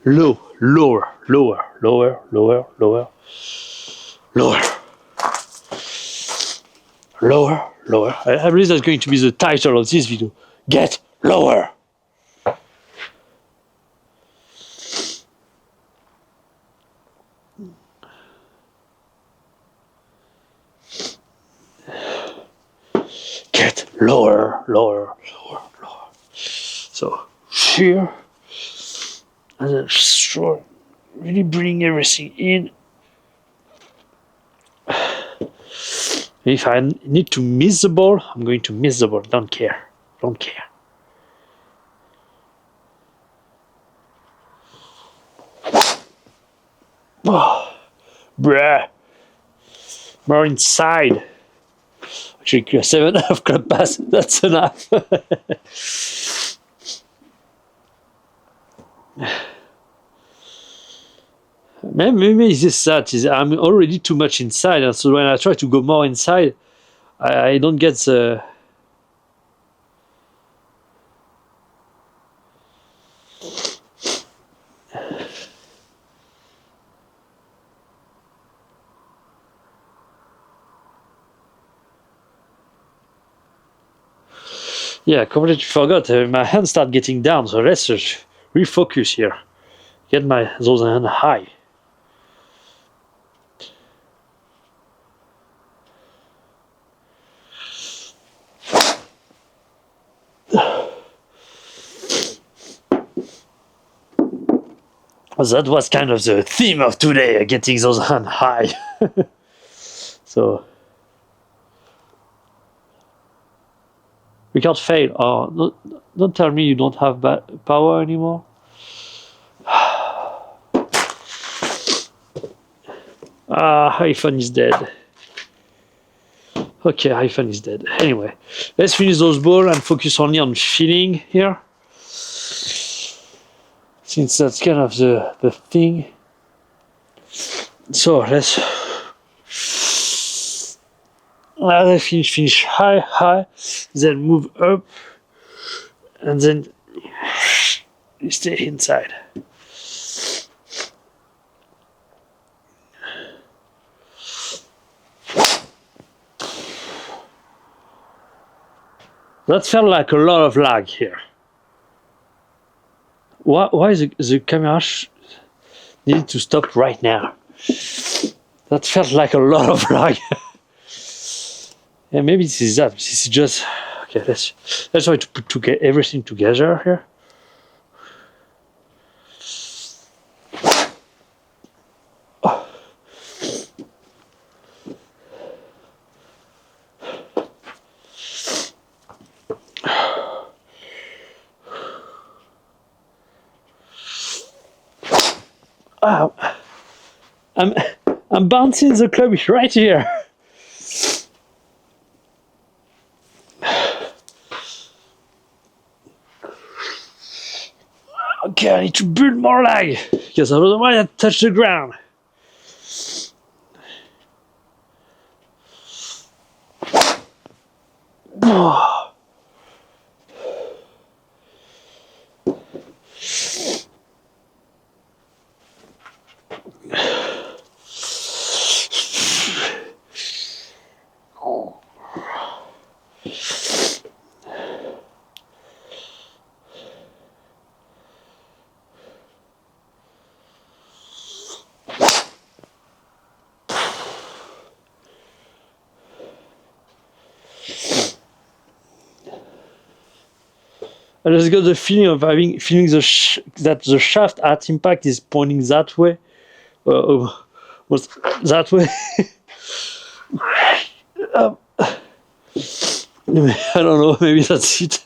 Low, lower, lower, lower, lower, lower, lower, lower, lower. I believe that's going to be the title of this video. Get lower. Get lower, lower, lower, lower. So here, and then sure, really bring everything in. If I need to miss the ball, I'm going to miss the ball. Don't care. Don't care. Oh, bruh. More inside. Actually, 7.5 club pass. That's enough. Maybe it's just that I'm already too much inside, and so when I try to go more inside, I don't get the. Yeah, I completely forgot. My hands start getting down, so let's just refocus here. Get those hands high. That was kind of the theme of today, getting those hands high. So we can't fail. Oh, don't tell me you don't have power anymore. Hyphen is dead. Okay, Hyphen is dead. Anyway, let's finish those balls and focus only on feeling here. Since that's kind of the thing. So let's. Finish high, high, then move up, and then you stay inside. That felt like a lot of lag here. Why is the camera need to stop right now? That felt like a lot of lag. Yeah, maybe this is that. This is just okay. Let's try to put everything together here. Wow, I'm bouncing the club right here. Okay, I need to build more lag because otherwise I touch the ground. I just got the feeling of feeling that the shaft at impact is pointing that way, was that way. I don't know. Maybe that's it.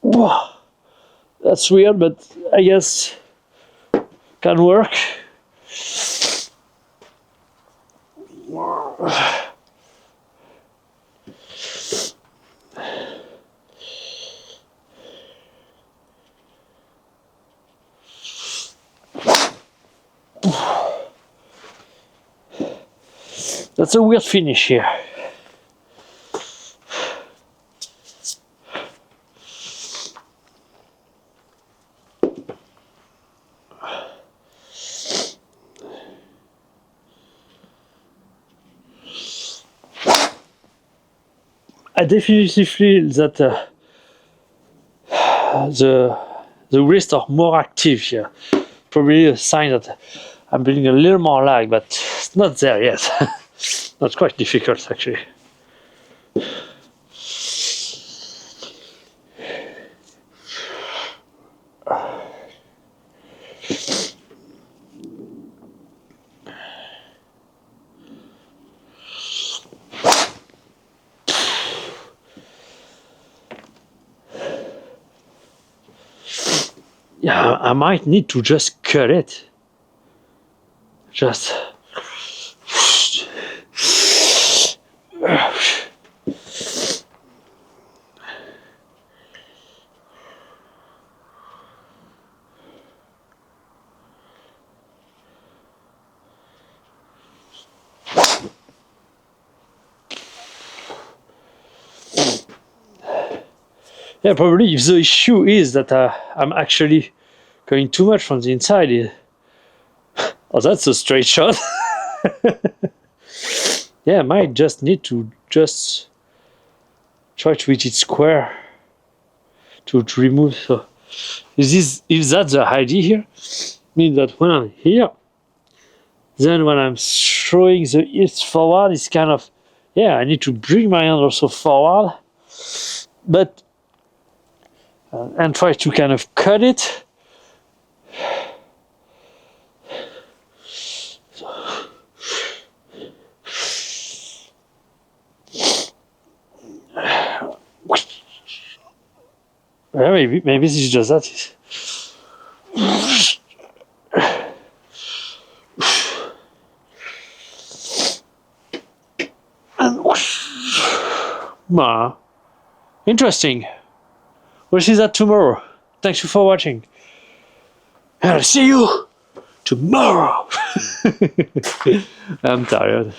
Whoa, that's weird, but I guess can work. That's a weird finish here. I definitely feel that the wrists are more active here. Probably a sign that I'm building a little more lag, but it's not there yet. That's quite difficult actually. Yeah, I might need to just cut it. Just. Yeah, probably if the issue is that I'm actually going too much from the inside. Oh, that's a straight shot. Yeah, I might just need to just try to hit it square to remove. So if that's the idea here, means that when I'm here, then when I'm throwing the hips forward, it's kind of, yeah, I need to bring my hand also forward, but and try to kind of cut it. Yeah, maybe this is just that. And interesting. We'll see that tomorrow. Thanks for watching. And I'll see you tomorrow. I'm tired.